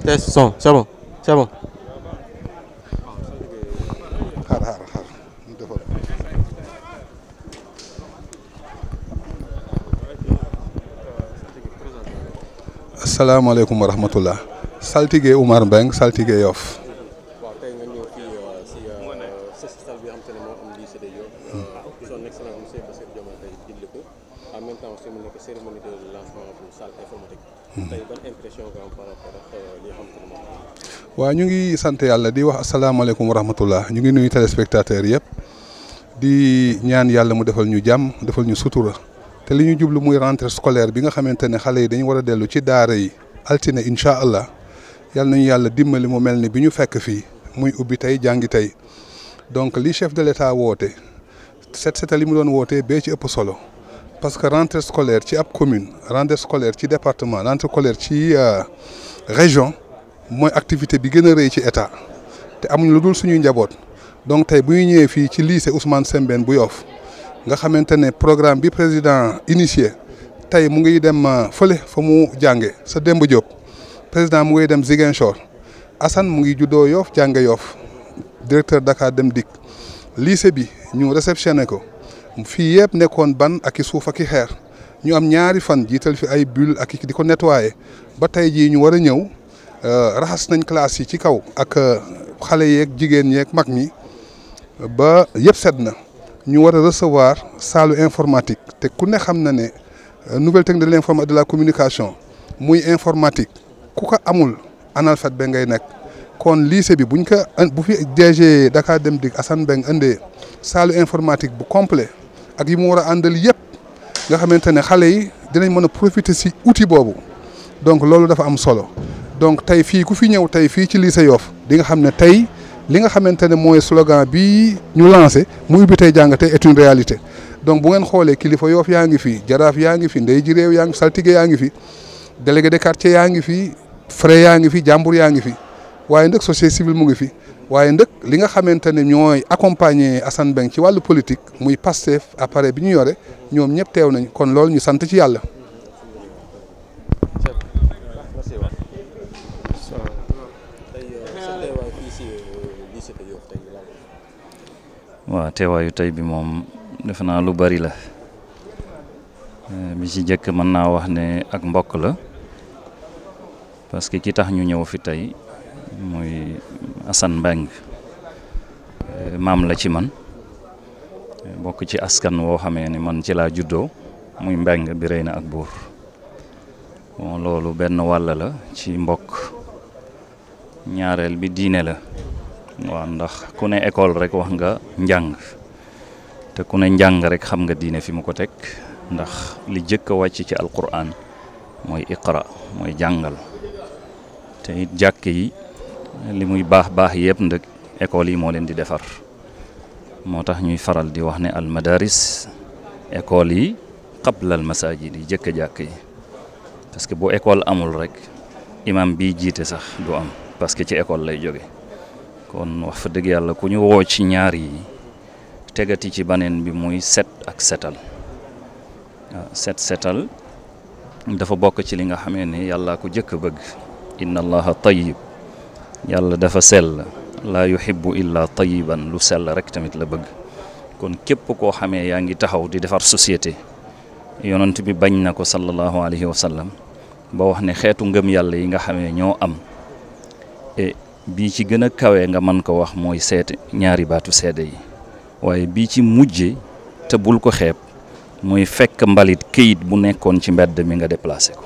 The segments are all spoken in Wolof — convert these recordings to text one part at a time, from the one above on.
Test son, c'est bon, c'est bon. Assalamualaikum warahmatullah. Saltige Oumar Mbeng, saltige Yoff. waaw tey nga ñëw fii si sociétal bi nga xamante ne moo am lycée de Yoff. son excellence monsieur Bassirou Diomaye Faye digle ko en même temps aussi mu nekk cérémonie de lancement bu salle informatique. tey ban impression nga am par rapport ak li nga xamante ne moom la. waaw ñu ngi sant yàlla di wax asalaamaaleykum wa rahmatullah ñu ngi nuyu téléspectateurs yëpp di ñaan yàlla mu defal ñu jàmm defal ñu sutura te li ñu jublu muy rentrée scolaire bi nga xamante ne xale yi dañu war a dellu ci daara yi altine incha allah yàlla nañu yàlla dimbali mu mel ni bi ñu fekk fii muy ubbi tey jàngi tey donc li chef de l'état woote set setal li mu doon wootee bee ci ëpp solo parce que rentrée scolaire ci ab commune rentrée scolaire ci département rentrée scolaire ci région mooy activité bi gën a rëy ci état te amuñu lu dul suñuy njaboot donc tey bu ñu ñëwee fii ci lycée Ousmane Sembène bu Yoff nga xamante ne programme bi président initié tey mu ngi dem fële fa mu jànge sa Demba Diop président mu ngi dem Ziguinchor Assane mu ngi juddoo Yoff jànge Yoff directeur Dakar Dem Dikk lycée bi ñu réceptionné ko fii yëpp nekkoon ban ak i suuf ak i xeer ñu am ñaari fan jiital fi ay bulle ak di ko nettoyé ba tey jii ñu war a ñëw raxas nañ classe yi ci kaw ak xale yeeg jigéen yeeg mag ñi ba yëpp set na ñu war a recevoir salle informatique te ku ne xam na ne nouvelle technique de l'information de la communication muy informatique ku ko amul analphabète ba ngay nekk kon lycée bi buñ ko bu fi DG Dakar Dem Dikk Assane Mbeng indee salle informatique bu complet ak yi mu war a àndal yëpp nga xamante ne xale yi dinañ mën a profiter ci outil boobu donc loolu dafa am solo donc tey fii ku fi ñëw tey fii ci lycée Yoff di nga xam ne tey li nga xamante ne mooy slogan bi ñu lancé mu ubbi tey jàng tey est une réalité donc bu ngeen xoolee kilifa Yoff yaa ngi fi jaraaf yaa ngi fi ndey ji réew yaa ngi fi saltige yaa ngi fi délégué de quartier yaa ngi fi frais yaa ngi fi jàmbur yaa ngi fi waaye ndëkk société civile mu ngi fi waaye ndëkk li nga xamante ne ñooy accompagner Assane Mbeng ci wàllu politique muy Pastef appareil bi ñu yore ñoom ñëpp teew nañ kon loolu ñu sant ci yàlla. waaw teewaayu tey bi moom defe naa lu bari la bi ci jëkk mën naa wax ne ak mbokk la parce que ki tax ñu ñëw fi tey muy Assane Mbeng maam la ci man bokk ci askan woo xamee ni man ci laa juddoo muy Mbeng bi rëy na ak buur bon loolu benn wàll la ci mbokk ñaareel bi diine la waaw ndax ku ne école rek wax nga njàng te ku ne njàng rek xam nga diine fi mu ko teg ndax li jëkk a wàcc ci alquran mooy iqra mooy jàngal te it jàkk yi li muy baax baax yëpp ndëk école yi moo leen di defar moo tax ñuy faral di wax ne al madaris école yi qabla al masajid yi jëkk jàkk yi parce que bu école amul rek imam bi jiite sax du am parce que ci école lay jóge kon wax fa dëgg yàlla ku ñu woo ci ñaar yi tegati ci baneen bi muy set ak setal waaw setal dafa bokk ci li nga xamee ne yàlla ko jëkk bëgg inna allaha tayyib yàlla dafa sell laa yuhibbu illa tayyiban lu sell rek tamit la bëgg kon képp koo xamee yaa ngi taxaw di defar société yonent bi bañ na ko sallallahu alayhi wa sallam ba wax ne xeetu ngëm yàlla yi nga xamee ñoo am bii ci gën a kawe nga mën ko wax mooy seete ñaari baatu seede yi waaye bii ci mujje te bul ko xeeb mooy fekk mbalit këyit bu nekkoon ci mbedd mi nga déplacé ko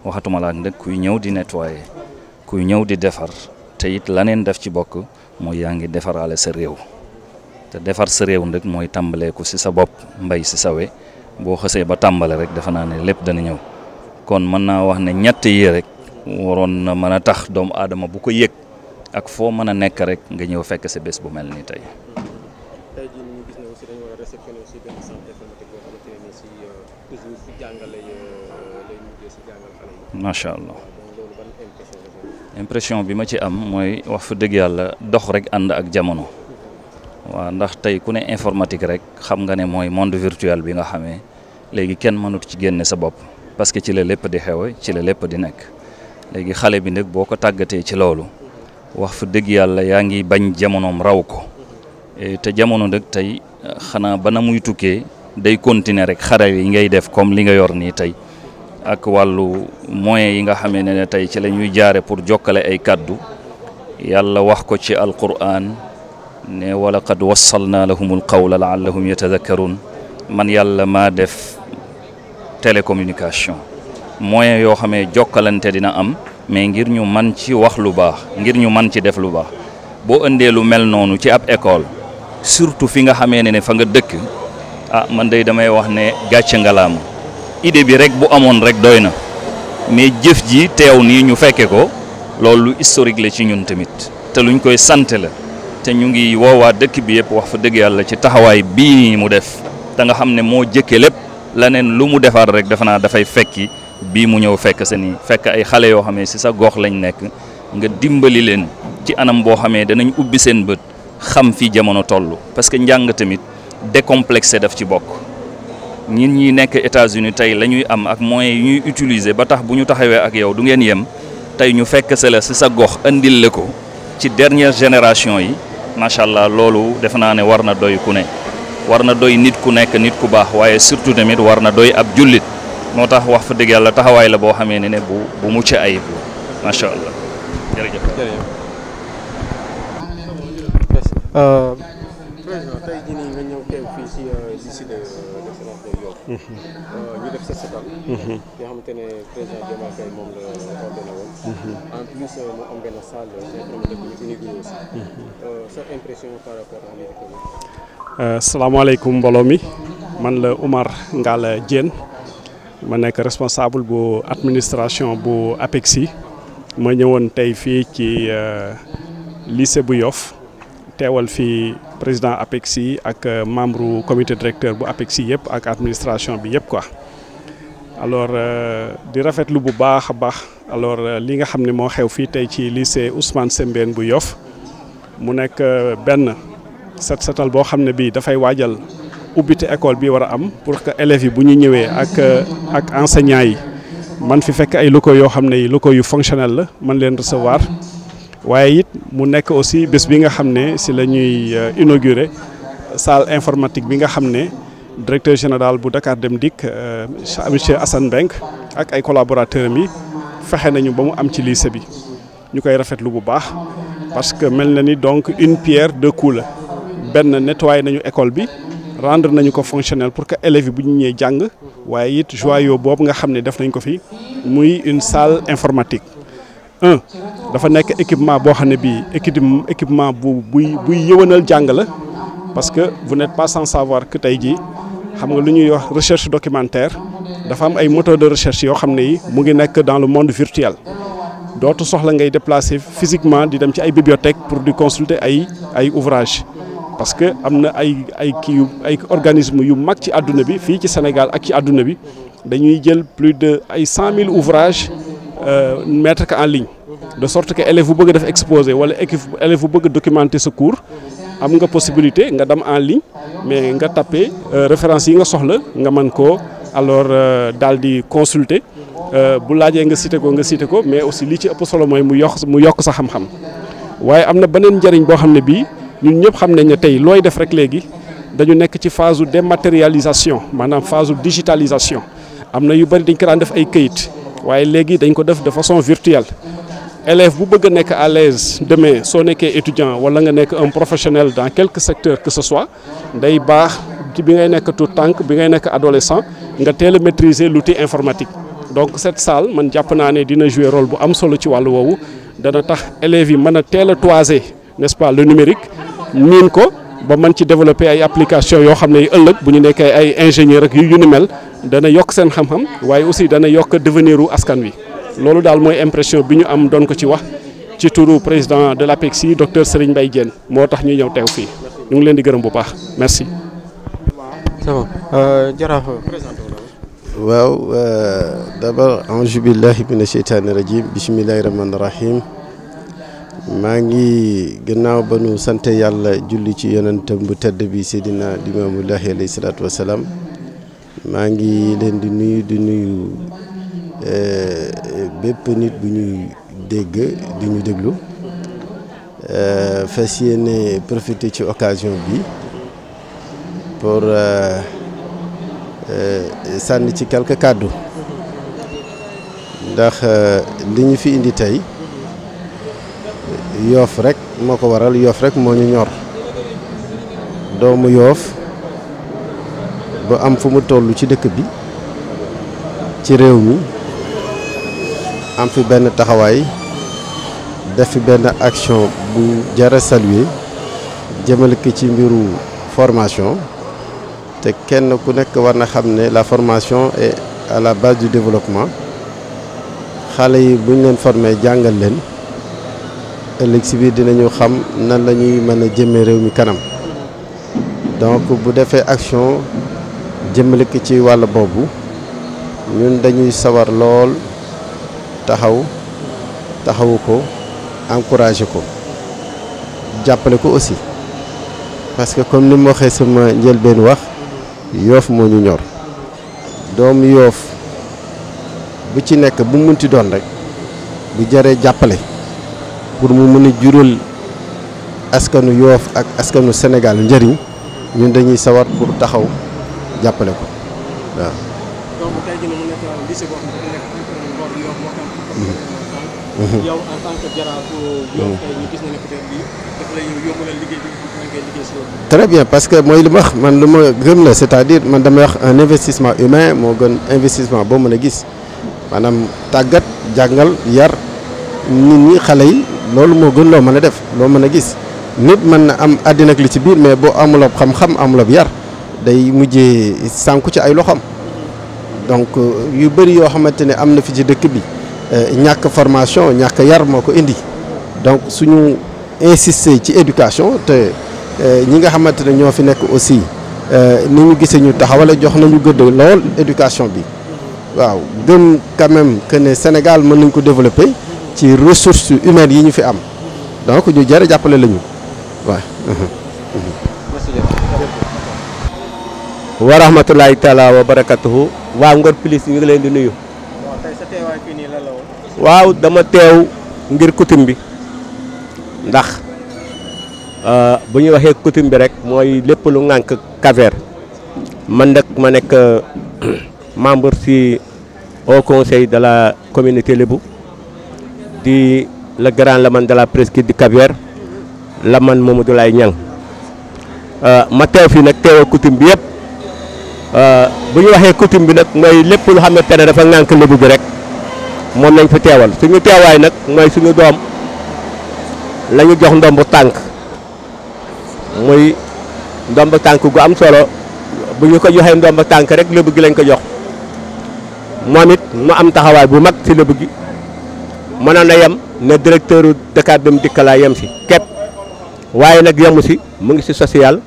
waxatuma la nag kuy ñëw di nettoyer kuy ñëw di defar te it laneen def ci bokk mooy yaa ngi defaraale sa réew te defar sa réew nag mooy tàmbalee ko ci sa bopp mbay ci sa we boo xësee ba tàmbale rek dafa naa ne lépp dana ñëw kon mën naa wax ne ñett yi rek waroon na mën a tax doomu aadama bu ko yëg ak foo mën a nekk rek nga ñëw fekk sa bés bu mel nii tey. tey jii ñu gis ne aussi dañu war a réceptionner aussi benn centre informatique boo xamante ne nii si toujours si jàngale lay mujjee si jàngal xale yi. macha allah donc loolu ban impression la. impression bi ma ci am mooy wax fa dëgg yàlla dox rek ànd ak jamono. waaw ndax tey ku ne informatique rek xam nga ne mooy monde virtuel bi nga xamee léegi kenn mënut ci génne sa bopp parce que ci la lépp di xew ci la lépp di nekk léegi xale bi nag boo ko tàggatee ci loolu wax fa dëgg yàlla yaa ngi bañ jamonoom raw ko te jamono nag tey xanaa ba na muy tukkee day continuer rek xare yi ngay def comme li nga yor nii tey ak wàllu moyens yi nga xamee ne tey ci la ñuy jaare pour jokkale ay kàddu yàlla wax ko ci alquran ne wa laqad wassalna lahumul qawla laallahum yatadakkarun man yàlla maa def télécommunication moyen yoo xamee jokkalante dina am mais ngir ñu man ci wax lu baax ngir ñu man ci def lu baax boo indee lu mel noonu ci ab école surtout fi nga xamee ne fa nga dëkk man day damay wax ne gàcce ngalaam idée bi rek bu amoon rek doy na mais jëf ji teew nii ñu fekke ko loolu historique la ci ñun tamit te luñ koy sant la te ñu ngi woowaa dëkk bi yëpp wax fa dëgg yàlla ci taxawaay bii mu def te nga xam ne moo jëkke lépp leneen lu mu defar rek defe naa dafay fekki bii mu ñëw fekk sa nii fekk ay xale yoo xamee si sa gox lañ nekk nga dimbali leen ci anam boo xamee danañ ubbi seen bët xam fi jamono toll parce que njàng tamit décomplexé daf ci bokk ñin ñi nekk États-Unis tey la ñuy am ak moyens yi ñuy utiliser ba tax bu ñu taxawee ak yow du ngeen yem tey ñu fekk sa la si sa gox andil la ko ci dernière génération yi macha allah loolu defe naa ne war na doy ku ne war na doy nit ku nekk nit ku baax waaye surtout tamit war na doy ab jullit moo tax wax fa dëgg yàlla taxawaay la boo xamee ne bu mucc ayib macha allah jërëjëf. président tey jii nii nga ñëw teew fii si lycée de l'excellence de Yoff ñu def set setal yoo xamante ne président Diomaye Faye moom la ordonné woon en plus mu am benn salle informatique bu ñu inauguré aussi sa impression par rapport à lii. salaamaaleykum mbooloo mi man la Oumar Ngalla Diène ma nekk responsable bu administration bu APEXI ma ñëwoon tey fii ci lycée bu Yoff teewal fi président APEXI ak membre comité directeur bu APEXI yëpp ak administration bi yëpp quoi alors di rafetlu bu baax a baax alors li nga xam ne moo xew fii tey ci lycée Ousmane Sembène bu Yoff mu nekk benn set setal boo xam ne bii dafay waajal ubbite école bi war a am pour que élèves yi bu ñu ñëwee ak enseignants yi man fi fekk ay locaux yoo xam ne yi locaux yu fonctionnel la man leen recevoir waaye it mu nekk aussi bés bi nga xam ne si la ñuy inaugurer salle informatique bi nga xam ne directeur général bu Dakar Dem Dikk monsieur Assane Mbengue ak ay collaborateurs mi fexe nañu ba mu am ci lycée bi ñu koy rafetlu bu baax parce que mel na ni donc une pierre deux coups la benn nettoyé nañu école bi rendre nañu ko fonctionnel pour que élèves yi bu ñu ñëwee jàng waaye it joyau boobu nga xam ne def nañ ko fi muy une salle informatique. dafa nekk équipement boo xam ne bii équipement buy yëwanal jàng la parce que vous n'êtes pas sans savoir que tey jii xam nga lu ñuy wax recherche documentaire dafa am ay moteur de recherche yoo xam ne yi mu ngi nekk dans le monde virtuel dootu soxla ngay déplacer physiquement di dem ci ay bibliothèque pour di consulter ay ouvrage parce que am na ay organisme yu mag ci àdduna bi fii ci Sénégal ak ci àdduna bi dañuy jël plus de ay 100 000 ouvrages mettre ko en ligne de sorte que élève bu bëgg def exposé wala élève bu bëgg documenter sa cours am nga possibilité nga dem en ligne mais nga tapé référence yi nga soxla nga mën koo alors daal di consulter bu laajee nga cité ko mais aussi li ci ëpp solo mooy mu yokk sa xam-xam waaye am na beneen njëriñ boo xam ne bii ñun ñëpp xam nañ ne tey looy def rek léegi dañu nekk ci phase dématérialisation maanaam phase digitalisation am na yu bëri dañ ko daan def ay këyit waaye léegi dañ ko def de façon virtuelle élève bu bëgg a nekk à l'aise demain soo nekkee étudiant wala nga nekk un professionnel dans quelque secteur que ce soit day baax ci bi ngay nekk tout tànk bi ngay nekk adolescent nga teel a maîtriser l'outil informatique donc cette salle man jàpp naa ne dina jouer rôle bu am solo ci wàllu woowu dana tax élèves yi mën a teel a toiser n'est-ce pas le numérique miin ko ba mën ci développer ay applications yoo xam ne ëllëg bu ñu nekkee ay ingénieur ak yu ni mel dana yokk seen xam-xam waaye aussi dana yokk devenir u askan wi loolu daal mooy impression bi ñu am doon ko ci wax ci turu président de l'APEXI docteur Serigne Mbaye Diène moo tax ñu ñëw teew fii ñu ngi leen di gërëm bu baax merci. c'est bon jaraaf waaw d'abord a'uuzu billahi mina sheytaani rajim bismillahi rahmaani rahim maa ngi gannaaw ba nu sant yàlla julli ci yonentam bu tedd bi Seydina Limaamullahi alayhi salaatu wasalaam maa ngi leen di nuyu bépp nit bu ñuy dégg di ñu déglu fas yéene profiter ci occasion bi pour sànni ci quelques kàddu ndax li ñu fi indi tey Yoff rek moo ko waral Yoff rek moo ñu ñor doomu Yoff ba am fu mu toll ci dëkk bi ci réew mi am fi benn taxawaay def fi benn action bu jar a saluer jëmale ko ci mbiru formation te kenn ku nekk war na xam ne la formation est à la base du développement xale yi bu ñu leen formé jàngal leen ëllëg si biir dinañu xam nan la ñuy mën a jëmee réew mi kanam donc bu defee action jëmale ko ci wàll boobu ñun dañuy sawar lool taxawu ko encouragé ko jàppale ko aussi parce que comme ni ma waxee sama njëlbeen wax Yoff moo ñu ñor doomu Yoff bu ci nekk bu munti doon rek bu jaree jàppale pour mu mën a jural askanu Yoff ak askanu Sénégal njëriñ ñun dañuy sawar pour taxaw jàppale ko waaw. donc tey jii mu nekk lycée boo xam ne dafa nekk Ngor Yoff moo xam. yow en tant que jaraafu Yoff tey ñu gis na ne peut-être lii dafa lay yombalal liggéey bi nga koy liggéey si loolu. très bien parce que mooy li ma wax man lu ma gëm la c'est-à-dire man damay wax un investissement humain moo gën investissement boo mën a gis maanaam tàggat jàngal yar nit ñi xale yi loolu moo gën loo mën a def loo mën a gis nit mën na am àddina ak li ci biir mais boo amuloo xam-xam amuloo yar day mujjee sànku ci ay loxoom donc yu bëri yoo xamante ne am na fi ci dëkk bi ñàkk formation ñàkk yar moo ko indi donc suñu insister ci éducation te ñi nga xamante ne ñoo fi nekk aussi ni ñu gisee ñu taxawale jox nañu gëdd lool éducation bi waaw gëm quand même que ne Sénégal mën nañ ko développer ci ressources humaines yi ñu fi am donc ñu jar a jàppale la ñu waaw. wa rahmatulahi taala wa barakatuhu waa Ngor Plus ñu ngi leen di nuyu. waaw tey sa teewaay fii nii lan la woon. waaw dama teew ngir coutume bi ndax bu ñu waxee coutume bi rek mooy lépp lu ŋànk Cap-Vert man nag ma nekk membre ci au conseil de la communauté Lébou di le grand laman de la presqu'île du Cap-Vert Laman Mamadou Lay Niang ma teew fii nag teewa coutume bi yëpp bu ñu waxee coutume bi nag mooy lépp lu xamante ne dafa ŋànk Lébou bi rek moom lañ fi teewal suñu teewaay nag mooy suñu doom la ñu jox ndomb tànk muy ndomb tànk gu am solo bu ñu ko joxee ndomb tànk rek Lébou gi lañ ko jox moom it mu am taxawaay bu mag ci Lébou gi mënoon na yem ne directeur Dakar Dem Dikk laa yem si képp waaye nag yemu si mu ngi si social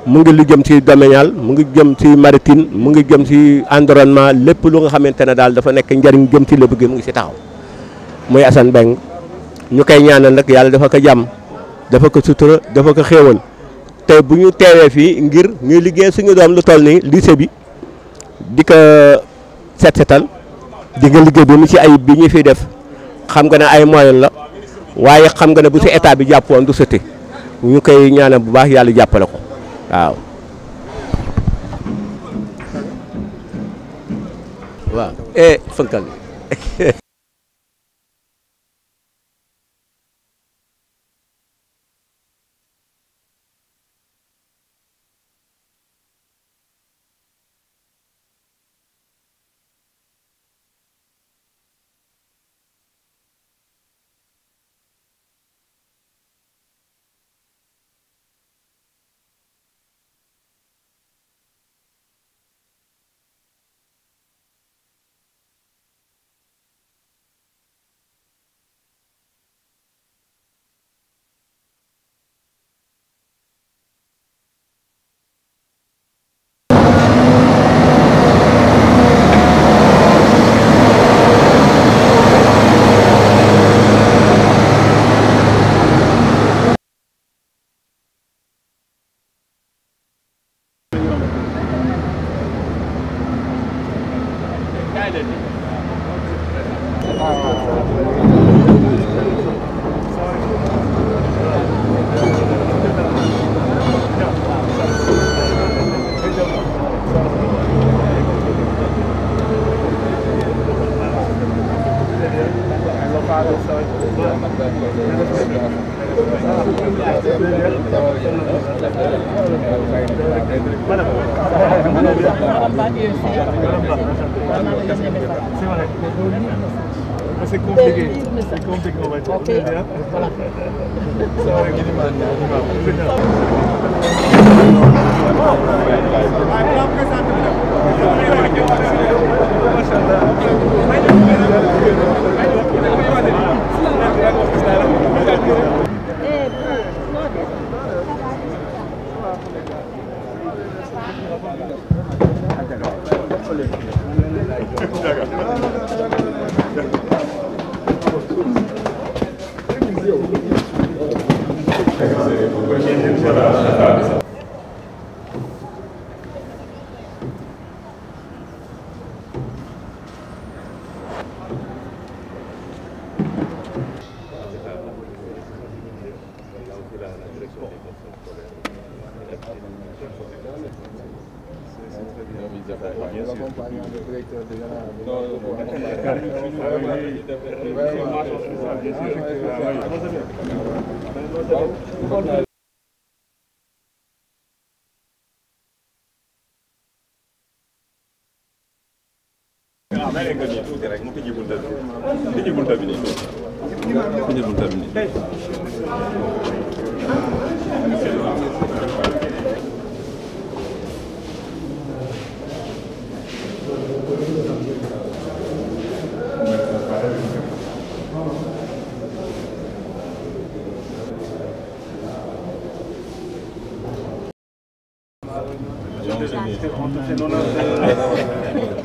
mu ngi lu jëm si domanial mu ngi jëm si maritime mu ngi jëm si environnement lépp lu nga xamante ne daal dafa nekk njariñ jëm si Lébou gi mu ngi si taxaw muy Assane Mbeng ñu koy ñaanal nag yàlla dafa ko jàmm dafa ko sutura dafa ko xéewal te bu ñu teewee fii ngir ñuy liggéey suñu doom lu toll ni lycée bi di ko setal di nga liggéey bi mu ci ayib bi ñu fiy def xam nga ne ay moyen la waaye xam nga ne bu si état bi jàppoon du sëti ñu koy ñaanal bu baax yàlla jàppale ko waaw. waaw fënkal C'est compliqué. C'est compliqué, on va dire. Okay. Voilà.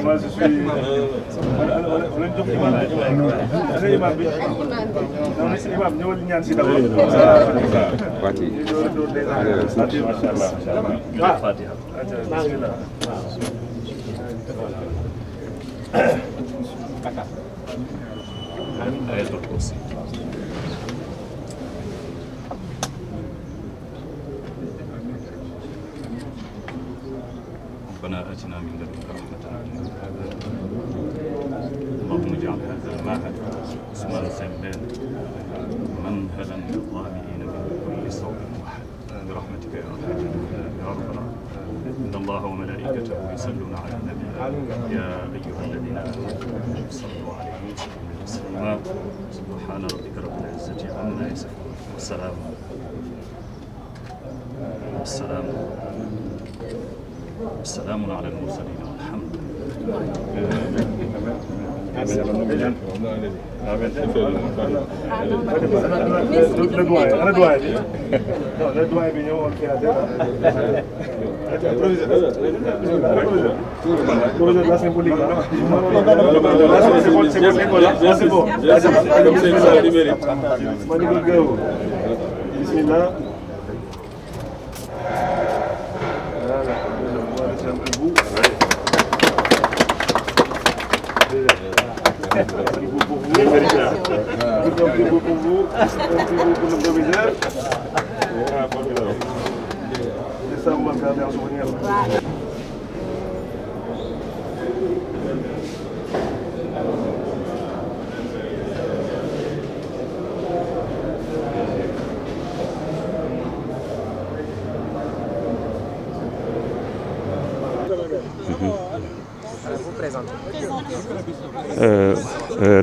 Moi je suis. On est jox imam bi. Imam bi. Non c'est imam ñëwal ñaan si d'abord. Fatiha. Fatiha machallah. Fatiha. Bismillah. Ayatul kursi. ربنا آتنا من لدنك رحمة اللهم اجعل هذا المعهد عثمان سمبان منهلا للظالمين من كل صوب واحد برحمتك يا أرحم يا رب العالمين إن الله وملائكته يصلون على النبي يا أيها الذين آمنوا صلوا عليه وسلموا تسليما سبحان ربك رب العزة عما يصفون والسلام على المرسلين والحمد Bismillah. Pour vous, pour le proviseur. C'est ça, on va garder en souvenir.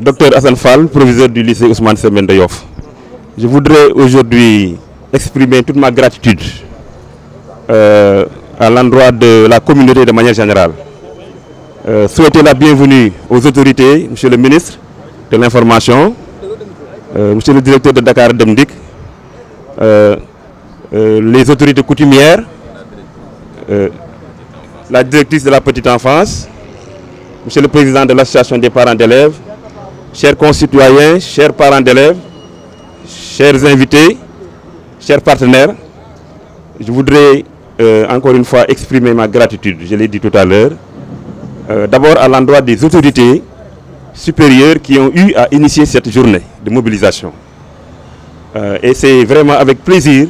Docteur Hassan Fall, proviseur du lycée Ousmane Sembène de Yoff. Je voudrais aujourd'hui exprimer toute ma gratitude à l'endroit de la communauté de manière générale. Souhaiter la bienvenue aux autorités, Monsieur le ministre de l'Information, Monsieur le directeur de Dakar Dem Dikk, les autorités coutumières, la directrice de la petite enfance, Monsieur le président de l'association des parents d'élèves, chers concitoyens, chers parents d'élèves, chers invités, chers partenaires, je voudrais encore une fois exprimer ma gratitude, je l'ai dit tout à l'heure, d'abord à l'endroit des autorités supérieures qui ont eu à initier cette journée de mobilisation. Et c'est vraiment avec plaisir,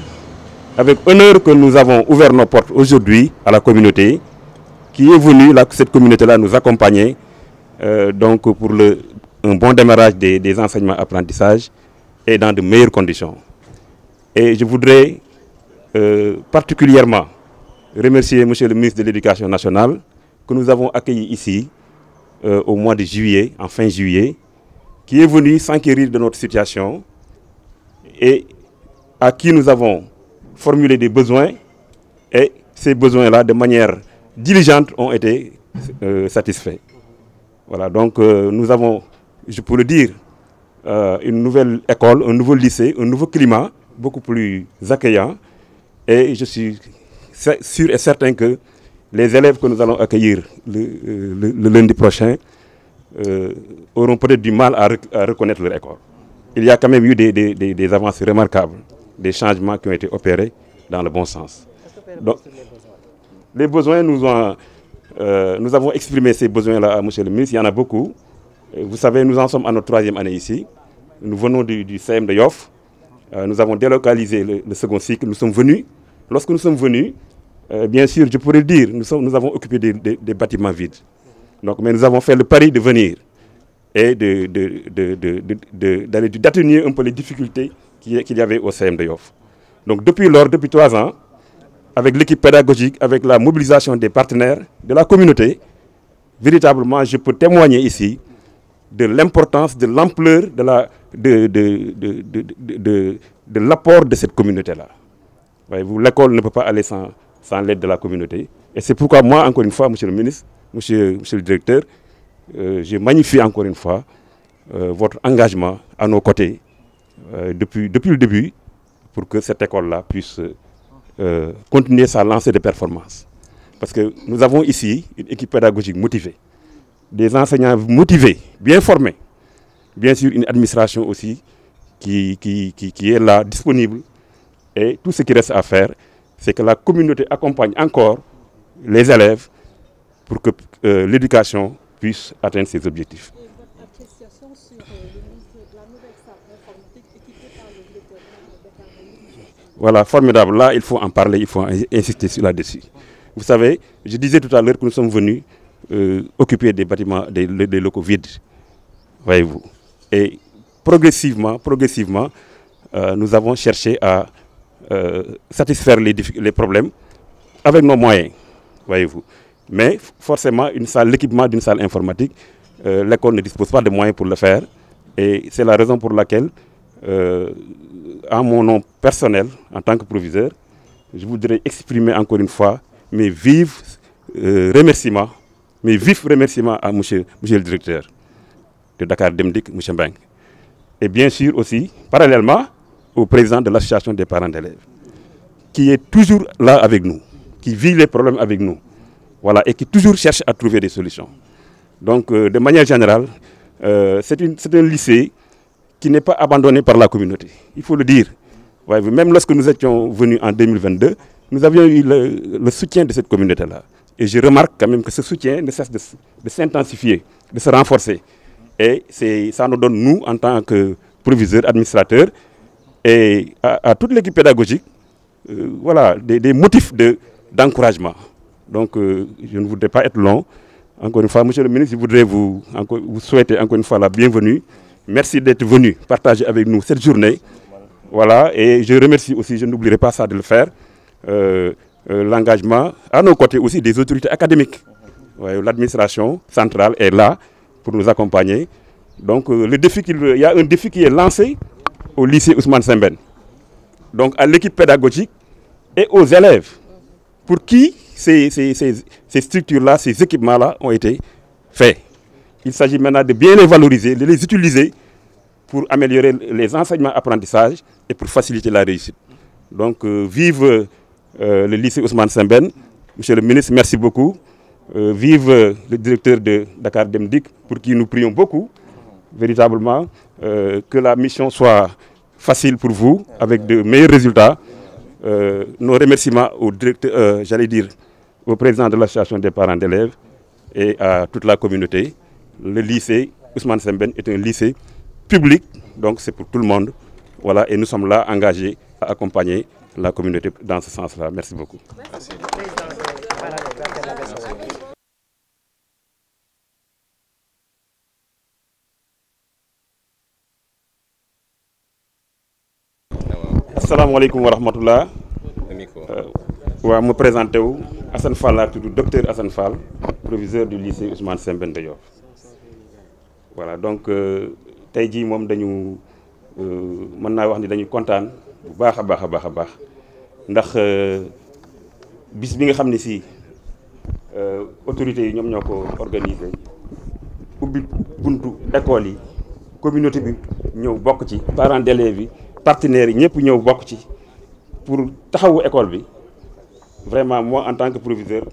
avec honneur que nous avons ouvert nos portes aujourd'hui à la communauté qui est venue, cette communauté-là, nous accompagner donc pour un bon démarrage des enseignements-apprentissages et dans de meilleures conditions. Et je voudrais particulièrement remercier Monsieur le ministre de l'Éducation nationale que nous avons accueilli ici au mois de juillet, en fin juillet, qui est venu s'enquérir de notre situation et à qui nous avons formulé des besoins, et ces besoins-là, de manière diligente, ont été satisfaits. Voilà, donc nous avons, je peux le dire, une nouvelle école, un nouveau lycée, un nouveau climat, beaucoup plus accueillant, et je suis sûr et certain que les élèves que nous allons accueillir le lundi prochain auront peut-être du mal à reconnaître leur école. Il y a quand même eu des avancées remarquables, des changements qui ont été opérés dans le bon sens. Donc, les besoins, nous avons exprimé ces besoins-là à Monsieur le ministre, il y en a beaucoup. Vous savez, nous en sommes à notre 3e année ici. Nous venons du CM de Yoff. Nous avons délocalisé le second cycle. Nous sommes venus. Lorsque nous sommes venus, bien sûr, je pourrais le dire, nous avons occupé des bâtiments vides. Donc, mais nous avons fait le pari de venir et d'atténuer un peu les difficultés qu'il y avait au CM de Yoff. Donc depuis 3 ans, avec l'équipe pédagogique, avec la mobilisation des partenaires, de la communauté, véritablement, je peux témoigner ici de l'importance, de l'ampleur de l'apport de cette communauté-là. L'école ne peut pas aller sans l'aide de la communauté. Et c'est pourquoi moi, encore une fois, Monsieur le ministre, Monsieur le directeur, je magnifie encore une fois votre engagement à nos côtés depuis le début pour que cette école-là puisse continuer sa lancée de performance. Parce que nous avons ici une équipe pédagogique motivée, des enseignants motivés, bien formés, bien sûr une administration aussi qui est là, disponible. Et tout ce qui reste à faire, c'est que la communauté accompagne encore les élèves pour que l'éducation puisse atteindre ses objectifs. Et votre appréciation sur la nouvelle salle informatique équipée par le directeur de Voilà, formidable. Là, il faut en parler, il faut insister là-dessus. Vous savez, je disais tout à l'heure que nous sommes venus occuper des bâtiments, des locaux vides, voyez-vous. Et progressivement, nous avons cherché à satisfaire les problèmes avec nos moyens, voyez-vous. Mais forcément, l'équipement d'une salle informatique, l'école ne dispose pas de moyens pour le faire. Et c'est la raison pour laquelle, en mon nom personnel, en tant que proviseur, je voudrais exprimer encore une fois mes vifs remerciements à monsieur le directeur de Dakar Dem Dik, M. Mbeng. Et bien sûr aussi, parallèlement, au président de l'association des parents d'élèves, qui est toujours là avec nous, qui vit les problèmes avec nous, voilà, et qui toujours cherche à trouver des solutions. Donc, de manière générale, c'est un lycée qui n'est pas abandonné par la communauté, il faut le dire. Ouais, même lorsque nous étions venus en 2022, nous avions eu le soutien de cette communauté-là. Et je remarque quand même que ce soutien ne cesse de s'intensifier, de se renforcer. Et ça nous donne, nous, en tant que proviseurs, administrateurs, et à toute l'équipe pédagogique, voilà, des motifs d'encouragement. Donc, je ne voudrais pas être long. Encore une fois, Monsieur le ministre, je voudrais vous souhaiter encore une fois la bienvenue. Merci d'être venu partager avec nous cette journée. Voilà, et je remercie aussi, je n'oublierai pas ça de le faire, l'engagement à nos côtés aussi des autorités académiques. Ouais, l'administration centrale est là pour nous accompagner. Donc, il y a un défi qui est lancé au lycée Ousmane Sembène. Donc, à l'équipe pédagogique et aux élèves, pour qui ces structures-là, ces équipements-là ont été faits. Il s'agit maintenant de bien les valoriser, de les utiliser pour améliorer les enseignements-apprentissages et pour faciliter la réussite. Donc, vive le lycée Ousmane Sembène. Monsieur le ministre, merci beaucoup. Vive le directeur de Dakar Dem Dik, pour qui nous prions beaucoup, véritablement, que la mission soit facile pour vous, avec de meilleurs résultats. Nos remerciements au directeur, au président de l'association des parents d'élèves et à toute la communauté. Le lycée Ousmane Sembène est un lycée public, donc c'est pour tout le monde. Voilà, et nous sommes là engagés à accompagner la communauté dans ce sens-là. Merci beaucoup. Merci. asalaamaaleykum wa rahmatullah. waaw mu présenté wu Assane Fall laa tudd docteur Assane Fall proviseur du lycée Ousmane Sembène de Yoff. voilà donc tey jii moom dañu mën naa wax ni dañu kontaan bu baax a baax a baax a baax ndax bis bi nga xam ne si autorités yi ñoom ñoo ko organisé ubbi buntu école yi communauté bi ñëw bokk ci parents d'élèves yi partenaires yi ñëpp ñëw bokk ci pour taxawu école bi vraiment moi en tant que proviseur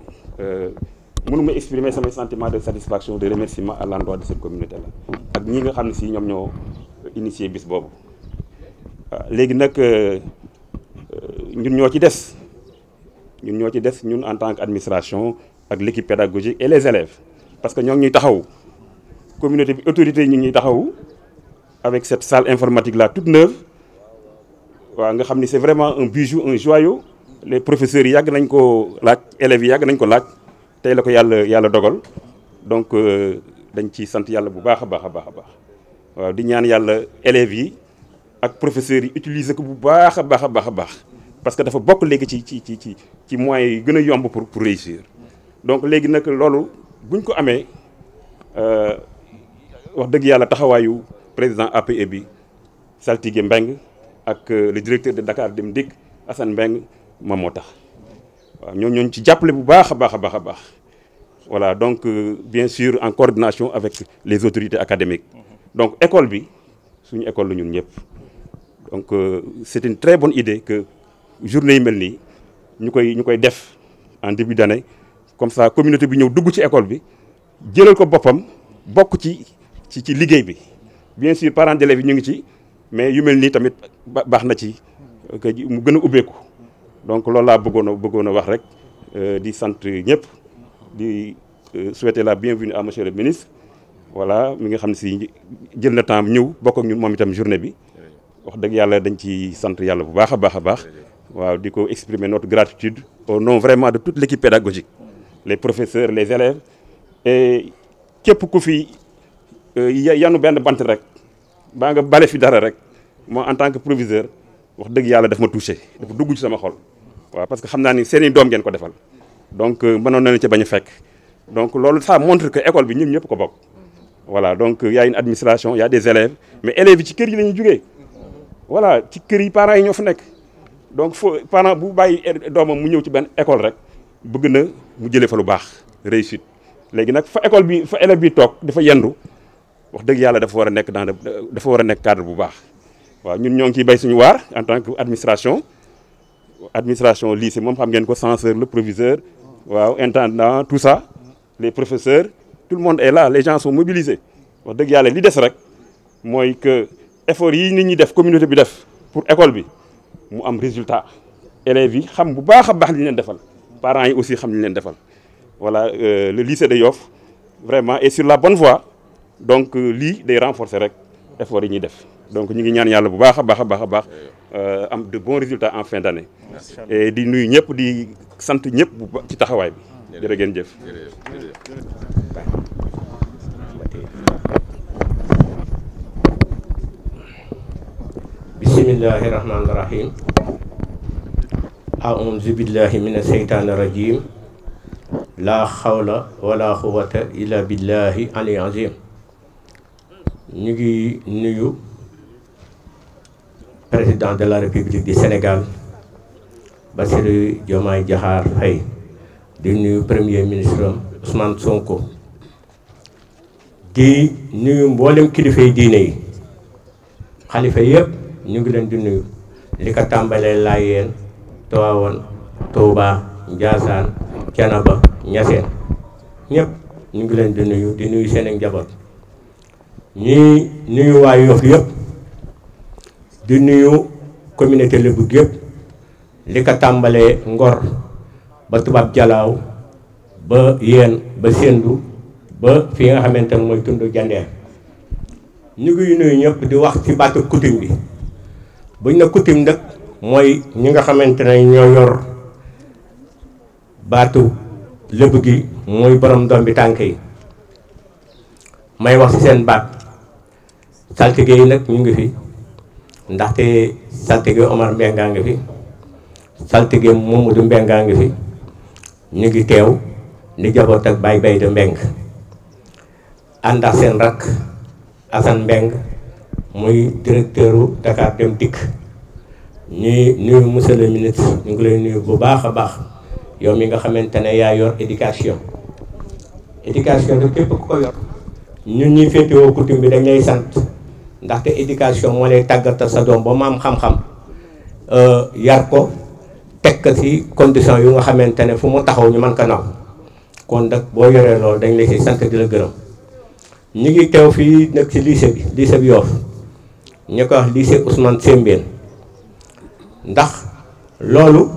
mënuma exprimer samay sentiment de satisfaction de remerciement à l'endroit de cette communauté là ak ñi nga xam ne si ñoom ñoo initié bis boobu léegi nag ñun ñoo ci des ñun en tant que administration ak l'équipe pédagogique et les élèves parce que ñoo ngi ñuy taxawu communauté bi autorité yi ñu ngi ñuy taxawu avec cette salle informatique là toute neuve waaw nga xam ni c'est vraiment un bijou un joyau les professeurs yi yàgg nañ ko laaj élèves yi yàgg nañ ko laaj tey la ko yàlla dogal donc dañ ci sant yàlla bu baax a baax a baax a baax waaw di ñaan yàlla élèves yi ak professeurs yi utiliser ko bu baax a baax a baax a baax parce que dafa bokk léegi ci moyens yi gën a yomb pour réussir donc léegi nag loolu buñ ko amee wax dëgg yàlla taxawaayu président APE bi Saltigué Mbeng ak le directeur de Dakar Dem Dikk Assane Mbeng moom moo tax waaw ñooñu ci jàppale bu baax a baax a baax a baax voilà donc bien sûr en coordination avec les autorités académiques donc école bi suñu école la ñun ñëpp donc c'est une très bonne idée que journée yi mel nii ñu koy def en début d'année comme ça communauté bi ñëw dugg ci école bi jëlal ko boppam bokk ci liggéey bi bien sûr parents d'élèves yi ñu ngi ci mais yu mel nii tamit baax na ci que mu gën a ubbeeku donc loolu laa bëggoon a wax rek di sant ñëpp di souhaiter la bienvenue à monsieur le ministre voilà mi nga xam ne si jël na temps ñëw bokk ak ñun moom itam journée bi wax dëgg yàlla dañ ci sant yàlla bu baax a baax a baax waaw di ko exprimer notre gratitude au nom vraiment de toute l'équipe pédagogique les professeurs les élèves et képp ku fi yanu benn bant rek baa nga bale fi dara rek moi en tant que proviseur wax dëgg yàlla daf ma touché dafa dugg ci sama xol waaw parce que xam naa ni seeni doom ngeen ko defal donc mënoon na leen ci bañ a fekk donc loolu ça montre que école bi ñun ñëpp ko bokk voilà donc y a une administration y a des élèves mais élèves yi ci kër yi la ñuy jógee voilà ci kër yi parents yi ñoo fa nekk donc parent bu bàyyi doomam mu ñëw ci benn école rek bëgg na mu jëlee fa lu baax réussite léegi nag fa école bi fa élève bi toog dafa yendu wax dëgg yàlla dafa war a nekk dafa war a nekk cadre bu baax waaw ñun ñoo ngi ciy bay suñu waar en tant que administration lycée moom xam ngeen ko censeur le proviseur waaw intendant tout ça les professeurs tout le monde est là les gens sont mobilisés wax dëgg yàlla li des rek mooy que effort yi nit ñi def communauté bi def pour école bi mu am résultat élèves yi xam bu baax a baax li ñu leen defal parents yi aussi xam li ñu leen defal voilà le lycée de Yoff vraiment est sur la bonne voie donc lii day renforcer rek effort yi ñuy def donc ñu ngi ñaan yàlla bu baax a baax a baax a baax am de bons résultats en fin d'année et di nuyu ñëpp di sant ñëpp bu ci taxawaay bi jërë ngeen jëf. bismillahi rahmaani rahim a'uuzu billahi mina seytaani rajim la xawla wala quwwata illa billahi ali azim ñu ngi nuyu président de la république du Sénégal Bassirou Diomaye Diakhar Faye di nuyu premier ministre Ousmane Sonko di nuyu mboolem kilifa yi diine yi xalifa yëpp ñu ngi leen di nuyu li ko tàmbalee Laayeen Tiwaawan Touba Ndiassane Thiénaba Niassène ñëpp ñu ngi leen di nuyu seen njaboot ñuy nuyu waa Yoff yëpp di nuyu communauté Lébu yëpp li ko tàmbalee Ngor ba Tubaab Jalaaw ba Yeen ba Sendu ba fi nga xamante ne mooy tund Jandeer ñu ngi nuyu ñëpp di wax ci baatu coutume bi buñ na coutume nag mooy ñi nga xamante ne ñoo yor baatu Lébu gi mooy borom doom bi tànk yi may wax ci seen baat saltige yi nag ñu ngi fi ndaxte saltige Omar Mbengue ngi fi saltige Mamadou Mbengue ngi fi ñu ngi teew di jaboot ak Baye Bayde Mbengue ànd ak seen rakk Assane Mbengue muy directeur Dakar Dem Dikk ñuy nuyu monsieur le ministre ñu ngi lay nuyu bu baax a baax yow mi nga xamante ne yaa yor éducation de képp ku ko yor ñun ñuy féetewoo coutume bi dañ lay sant ndaxte éducation moo lay tàggatal sa doom ba mu am xam-xam yar ko teg ko ci condition yu nga xamante ne fu mu taxaw ñu mën ko naw kon nag boo yoree loolu dañ lay ci sant di la gërëm. ñu ngi teew fii nag ci lycée bi Yoff ñu ko wax lycée Ousmane Sembène ndax loolu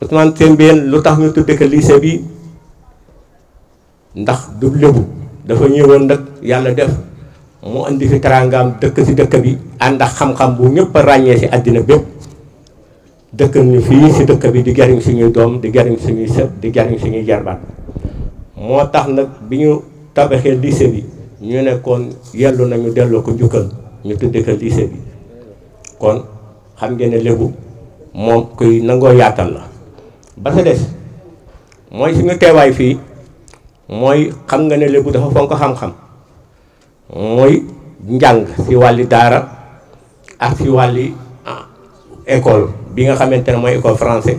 Ousmane Sembène lu tax ñu tudde ko lycée bi ndax du lébu dafa ñëwoon nag yàlla def mu indi fi teraangaam dëkk ci dëkk bi ànd ak xam-xam bu ñëpp a ràññee ci àddina bépp dëkk ñu fii ci dëkk bi di jariñ suñuy doom di jariñ suñuy sët di jariñ suñuy jarbaat moo tax nag bi ñu tabaxee lycée bi ñu ne kon yellu nañu delloo ko njukkal ñu tudde ko lycée bi kon xam ngeen ne lébu moom kuy nangoo yaatal la ba sa des mooy suñu teewaay fii mooy xam nga ne lébu dafa fonk xam-xam mooy njàng ci wàlli daara ak ci wàlli école bi nga xamante ne mooy école français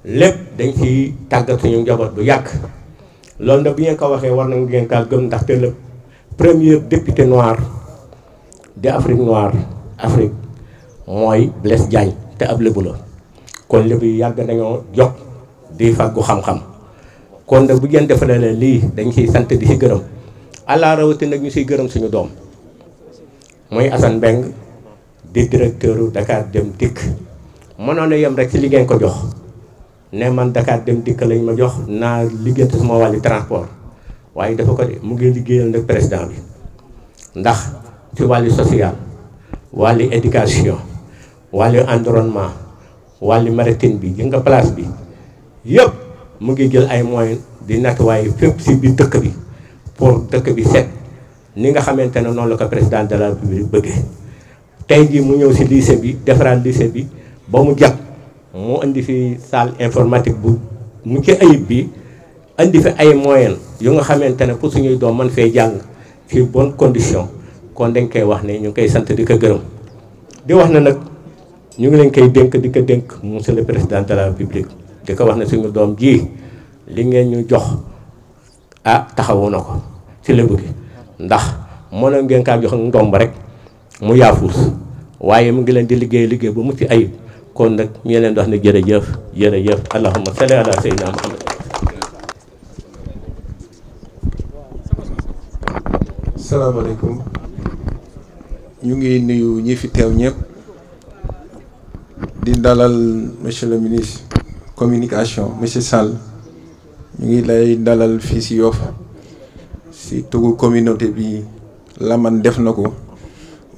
lépp dañ ci tàggat suñu njaboot bu yàgg loolu nag bu ngeen ko waxee war nañu ngeen kaa gëm ndaxte le premier député noir de Afrique noire Afrique mooy Blaise Diagne te ab lébu la kon lébu yi yàgg nañoo jox di fàggu xam-xam kon nag bu ngeen defalee lii dañ ciy sant di ci gërëm àlla rawati nag ñu ciy gërëm suñu doom mooy Assane Mbengue di directeur Dakar Dem Dikk mënoon a yem rek ci li ngeen ko jox ne man Dakar Dem Dikk lañ ma jox naa liggéeyante sama wàllu transport waaye dafa ko de mu ngi liggéeyal nag président bi ndax ci wàllu social wàllu éducation wàllu environnement wàllu maritime bi yi nga place bi yëpp mu ngi jël ay moyens di nettoyer fépp ci biir dëkk bi pour dëkk bi set ni nga xamante ne noonu la ko président de la République bëggee tey jii mu ñëw ci lycée bi defaraat lycée bi ba mu jag mu indi fi salle informatique bu mu ci ayib bi indi fi ay moyens yu nga xamante ne pour suñuy doom mën fee jàng ci bonne condition kon dañ koy wax ne ñu ngi koy sant di ko gërëm di wax ne nag ñu ngi leen koy dénk di ko dénk monsieur le président de la République di ko wax ne suñu doom ji li ngeen ñu jox taxawu na ko ci lébu gi ndax mënoon ngeen kaa jox ndomb rek mu yaafuus waaye mu ngi leen di liggéey bu mucc ayib kon nag ñu leen di wax ne jërëjëf allahumma salli ala sayyidina Muhammad. salaamaaleykum ñu ngi nuyu ñi fi teew ñëpp di dalal monsieur le ministre communication monsieur Sall ñu ngi lay dalal fii ci Yoff ci turu communauté bi la man def na ko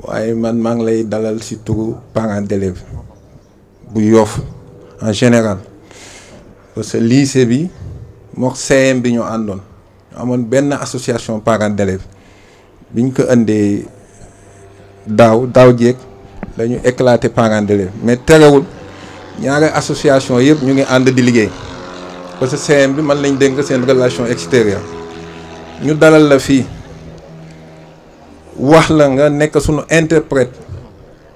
waaye man maa ngi lay dalal ci turu parents d'élèves bu Yoff en général parce que lycée bi mook CM bi ñoo àndoon amoon benn association parents d'élèves biñ ko indee daaw jéeg dañu éclaté parents d'élèves mais terewul ñaari association yëpp ñu ngi ànd di liggéey parce que CM bi man lañ dénk seen relation extérieure ñu dalal la fii wax la nga nekk sunu interprète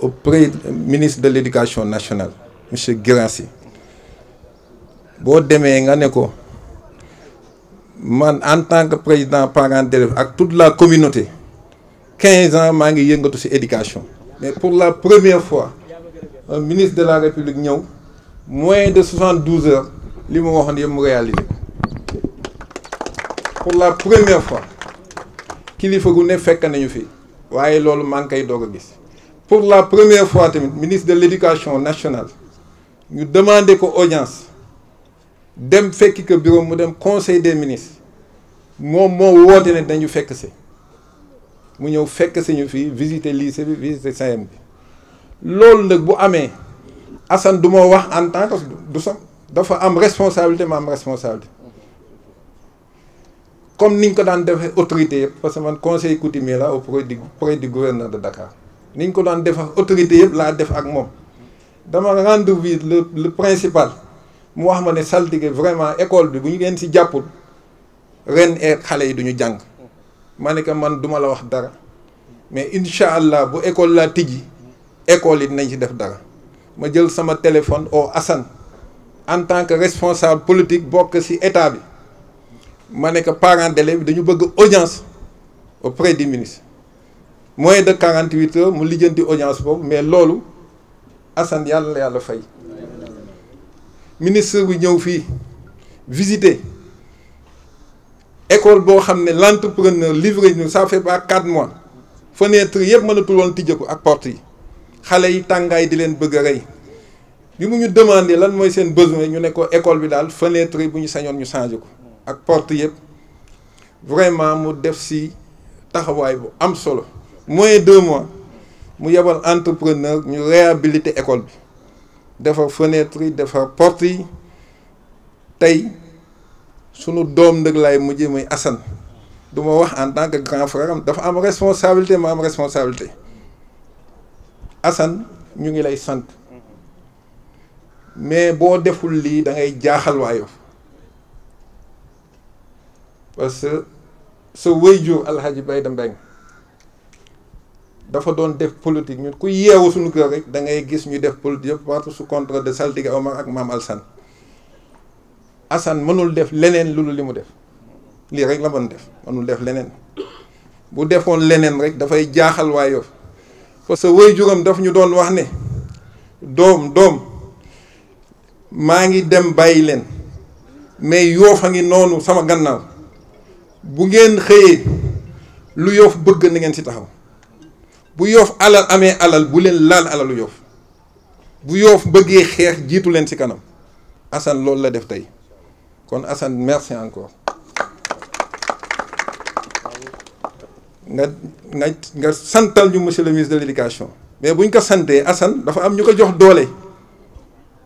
auprès ministre de l'éducation nationale monsieur Guirassy boo demee nga ne ko man en tant que président parent d'élèves ak toute la communauté 15 ans maa ngi yëngatu ci éducation mais pour la première fois un ministre de la République ñëw moins de 72 heures li mu waxoon yëpp mu réalisé pour la première fois kilifa gu ne fekk nañu fi waaye loolu maa ngi koy doog a gis pour la première fois tamit ministre de l'éducation nationale ñu demandé ko audience dem fekki ko bureau mu dem conseil des ministres moom moo woote ne dañu fekk si mu ñëw fekk si ñu fii visiter lycée bi visiter CM bi loolu nag bu amee Assane du ma wax en tant que du sam dafa am responsabilité ma am responsabilité comme niñ ko daan defee autorité yëpp parce que man conseil coutumier la auprès du gouverneur de Dakar niñ ko daan def ak autorité yëpp laa def ak moom dama rendre visite le principal mu wax ma ne saltige vraiment école bi bu ñu ngeen si jàppul ren xale yi duñu jàng ma ne que man duma la wax dara mais incha allah bu école laa tijji école yi dinañ ci def dara ma jël sama téléphone au Assane en tant que responsable politique bokk ci état bi ma ne que parents d'élèves dañu bëgg audience auprès du ministre moins de 48 heures mu lijjanti audience boobu mais loolu Assane yàlla la yàlla fay ministre bi ñëw fii visiter école boo xam ne l'entrepreneur livré ñu ça fait pas 4 mois fenêtre yëpp mënatul woon tijjeeku ak porte yi xale yi tàngaay di leen bëgg a rey bi mu ñu demandé lan mooy seen besoin ñu ne ko école bi daal fenêtre yi bu ñu sañoon ñu changé ko ak porte yëpp vraiment mu def si taxawaay bu am solo moins 2 mois mu yebal entrepreneur ñu réhabiliter école bi defar fenêtre yi defar porte yi tey sunu doom ndëg laay mujjee muy Assane du ma wax en tant que grand frère am dafa am responsabilité ma am responsabilité Assane ñu ngi lay sant mais boo deful lii da ngay jaaxal waa Yoff parce que sa waajur Alhaji Bayda Mbeng dafa doon def politique ñun ku yeewu suñu kër rek da ngay gis ñu def politique yëpp partout sous contrôle de saltige Omar ak Maam Alsane Assane mënul def leneen lu li mu def lii rek la mën def mënul def leneen bu defoon leneen rek dafay jaaxal waa Yoff parce que waajuram daf ñu doon wax ne doom maa ngi dem bàyyi leen mais Yoff a ngi noonu sama gannaaw bu ngeen xëyee lu Yoff bëgg na ngeen ci taxaw bu Yoff alal amee alal bu leen laal alalu Yoff bu Yoff bëggee xeex jiitu leen ci kanam Assane loolu la def tey kon Assane merci encore nga santal ñu monsieur le ministre de l'éducation mais buñ ko santee Assane dafa am ñu ko jox doole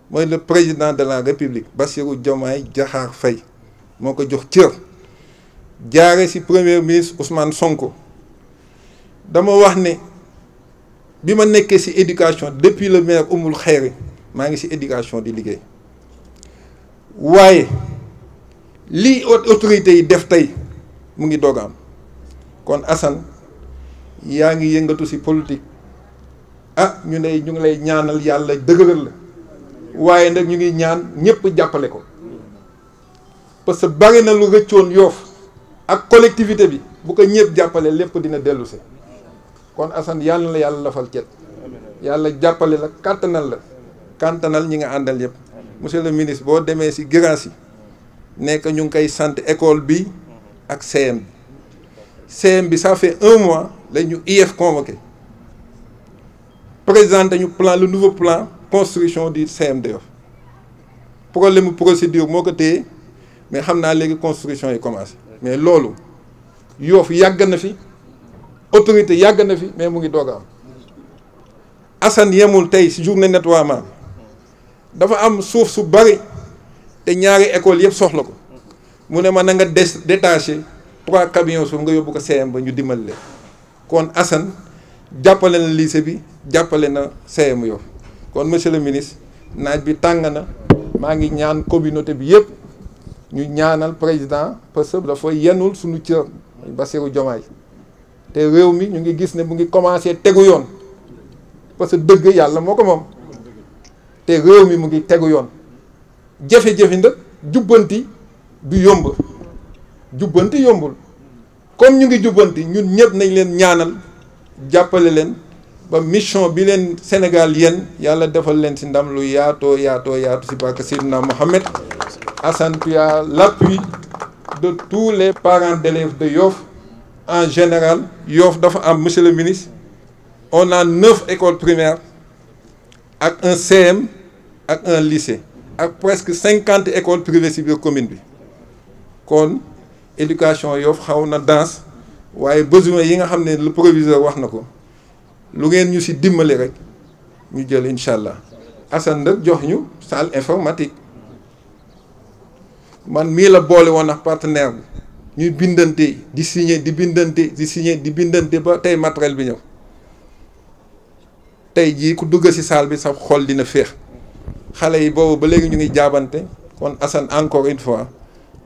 mooy le président de la république Bassirou Diomaye Diakhar Faye moo ko jox cër jaare ci premier ministre Ousmane Sonko dama wax ne bi ma nekkee ci éducation depuis le maire Oumoul Khayri maa ngi ci éducation di liggéey waaye lii autorités yi def tey mu ngi doog a am kon Assane yaa ngi yëngatu ci politique ñu ngi lay ñaanal yàlla dëgëral la waaye nag ñu ngi ñaan ñëpp jàppale ko parce que bari na lu rëccoon Yoff ak collectivité bi bu ko ñëpp jàppale lépp dina dellu si kon Assane yàlla la yàlla lafal cet yàlla jàppale la kàttanal ñi nga àndal yëpp monsieur le ministre boo demee ci Guirassy nekk ñu ngi koy sant école bi ak CM bi ça fait 1 mois la ñu IEF convoqué présenté ñu plan le nouveau plan construction du CM de Yoff problème procédure moo ko téye mais xam naa léegi construction yi commencé mais loolu Yoff yàgg na fi autorité yàgg na fi mais mu ngi doog a am Assane yemul tey ci journée nettoiement dafa am suuf su bari te ñaari école yëpp soxla ko mu ne ma na nga détaché 3 camions suuf nga yóbbu ko CM ba ñu dimbali leen kon Assane jàppale na lycée bi jàppale na CM Yoff kon monsieur le ministre naaj bi tàng na maa ngi ñaan communauté bi yëpp ñu ñaanal président parce que dafa yenul suñu cër Bassirou Diomaye te réew mi ñu ngi gis ne mu ngi commencé tegu yoon parce que dëgg yàlla moo ko moom te réew mi mu ngi tegu yoon jafe-jafe nag jubbanti du yomb jubbanti yombul comme ñu ngi jubbanti ñun ñëpp nañ leen ñaanal jàppale leen ba mission bi leen Sénégal yéen yàlla defal leen ci ndam lu yaatoo ci barke Seydina Mohamed. Assane, tu as l'appui de tous les parents d'élèves de Yoff en général. Yoff dafa am monsieur le ministre on a 9 écoles primaires ak un CM ak un lycée ak presque 50 écoles privées ci biir commune bi kon éducation Yoff xaw na danse waaye besoin yi nga xam ne le proviseur wax na ko lu ngeen ñu ci dimbali rek ñu jël incha allah Assane nag jox ñu salle informatique man mii la boole woon ak partenaire bi ñuy bindante di signer di bindante di signer di bindante ba tey matériel bi ñëw tey jii ku dugg ci salle bi sa xol dina féex xale yi boobu ba léegi ñu ngi jaabante kon Assane encore une fois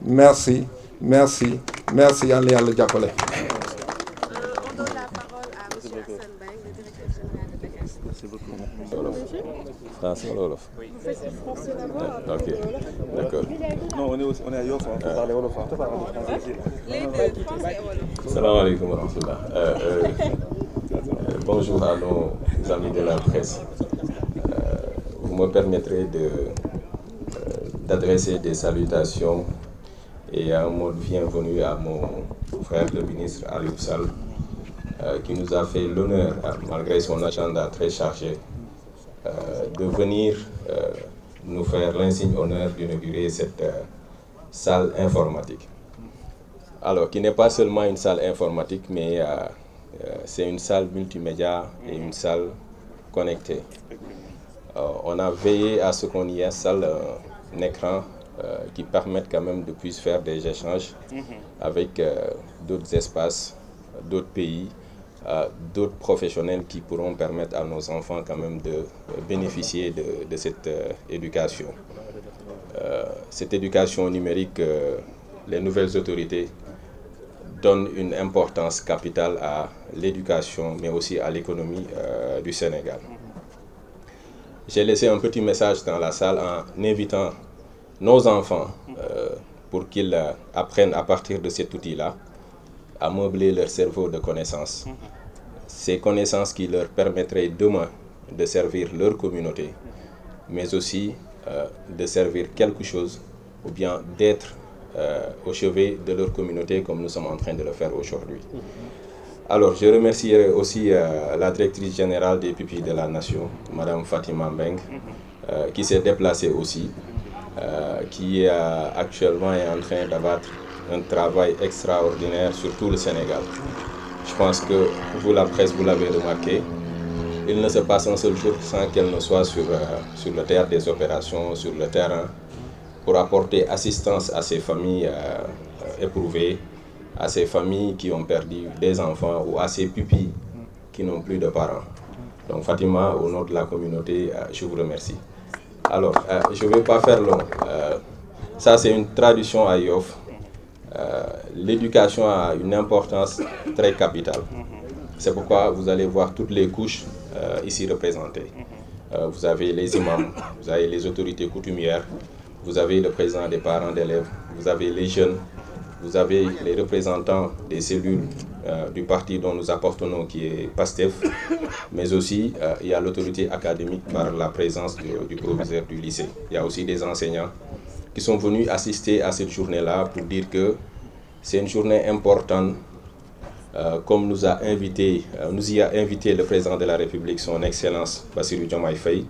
merci merci merci yàlla yàlla jàppale. On donne la parole à monsieur Assane Mbengue, le directeur général de Dakar. Merci beaucoup. Français ou Wolof? Vous faites du français d'abord. Ok, d'accord. Non, on est à Yoff, on peut parler Wolof, on peut parler français. Les deux, français et Wolof. Salam alaikum wa rahmatullah. Bonjour à nos amis de la presse. Vous me permettrez d'adresser des salutations et un mot de bienvenue à mon frère le ministre Aliou Sall, qui nous a fait l'honneur, malgré son agenda très chargé, de venir nous faire l'insigne honneur d'inaugurer cette salle informatique. Alors, qui n'est pas seulement une salle informatique, mais c'est une salle multimédia et une salle connectée. On a veillé à ce qu'on y installe un écran qui permette quand même de pouvoir faire des échanges avec d'autres espaces, d'autres pays, d'autres professionnels qui pourront permettre à nos enfants quand même de bénéficier de cette éducation. Cette éducation numérique, les nouvelles autorités donnent une importance capitale à l'éducation, mais aussi à l'économie du Sénégal. J'ai laissé un petit message dans la salle en invitant nos enfants pour qu'ils apprennent à partir de cet outil-là à meubler leur cerveau de connaissances. Ces connaissances qui leur permettraient demain de servir leur communauté, mais aussi de servir quelque chose ou bien d'être au chevet de leur communauté comme nous sommes en train de le faire aujourd'hui. Alors, je remercierai aussi la directrice générale des pupilles de la Nation, Madame Fatima Mbengue, qui s'est déplacée aussi, qui actuellement est en train d'abattre un travail extraordinaire sur tout le Sénégal. Je pense que vous, la presse, vous l'avez remarqué, il ne se passe un seul jour sans qu'elle ne soit sur le théâtre des opérations, sur le terrain, pour apporter assistance à ces familles éprouvées, à ces familles qui ont perdu des enfants ou à ces pupilles qui n'ont plus de parents. Donc Fatima, au nom de la communauté, je vous remercie. Alors, je ne vais pas faire long. Ça, c'est une tradition à Yoff. L'éducation a une importance très capitale. C'est pourquoi vous allez voir toutes les couches ici représentées. Vous avez les imams, vous avez les autorités coutumières, vous avez le président des parents d'élèves, vous avez les jeunes, vous avez les représentants des cellules du parti dont nous appartenons qui est PASTEF, mais aussi il y a l'autorité académique par la présence du proviseur du lycée. Il y a aussi des enseignants qui sont venus assister à cette journée-là pour dire que c'est une journée importante, comme nous y a invité le président de la République, son Excellence Bassirou Diomaye Faye,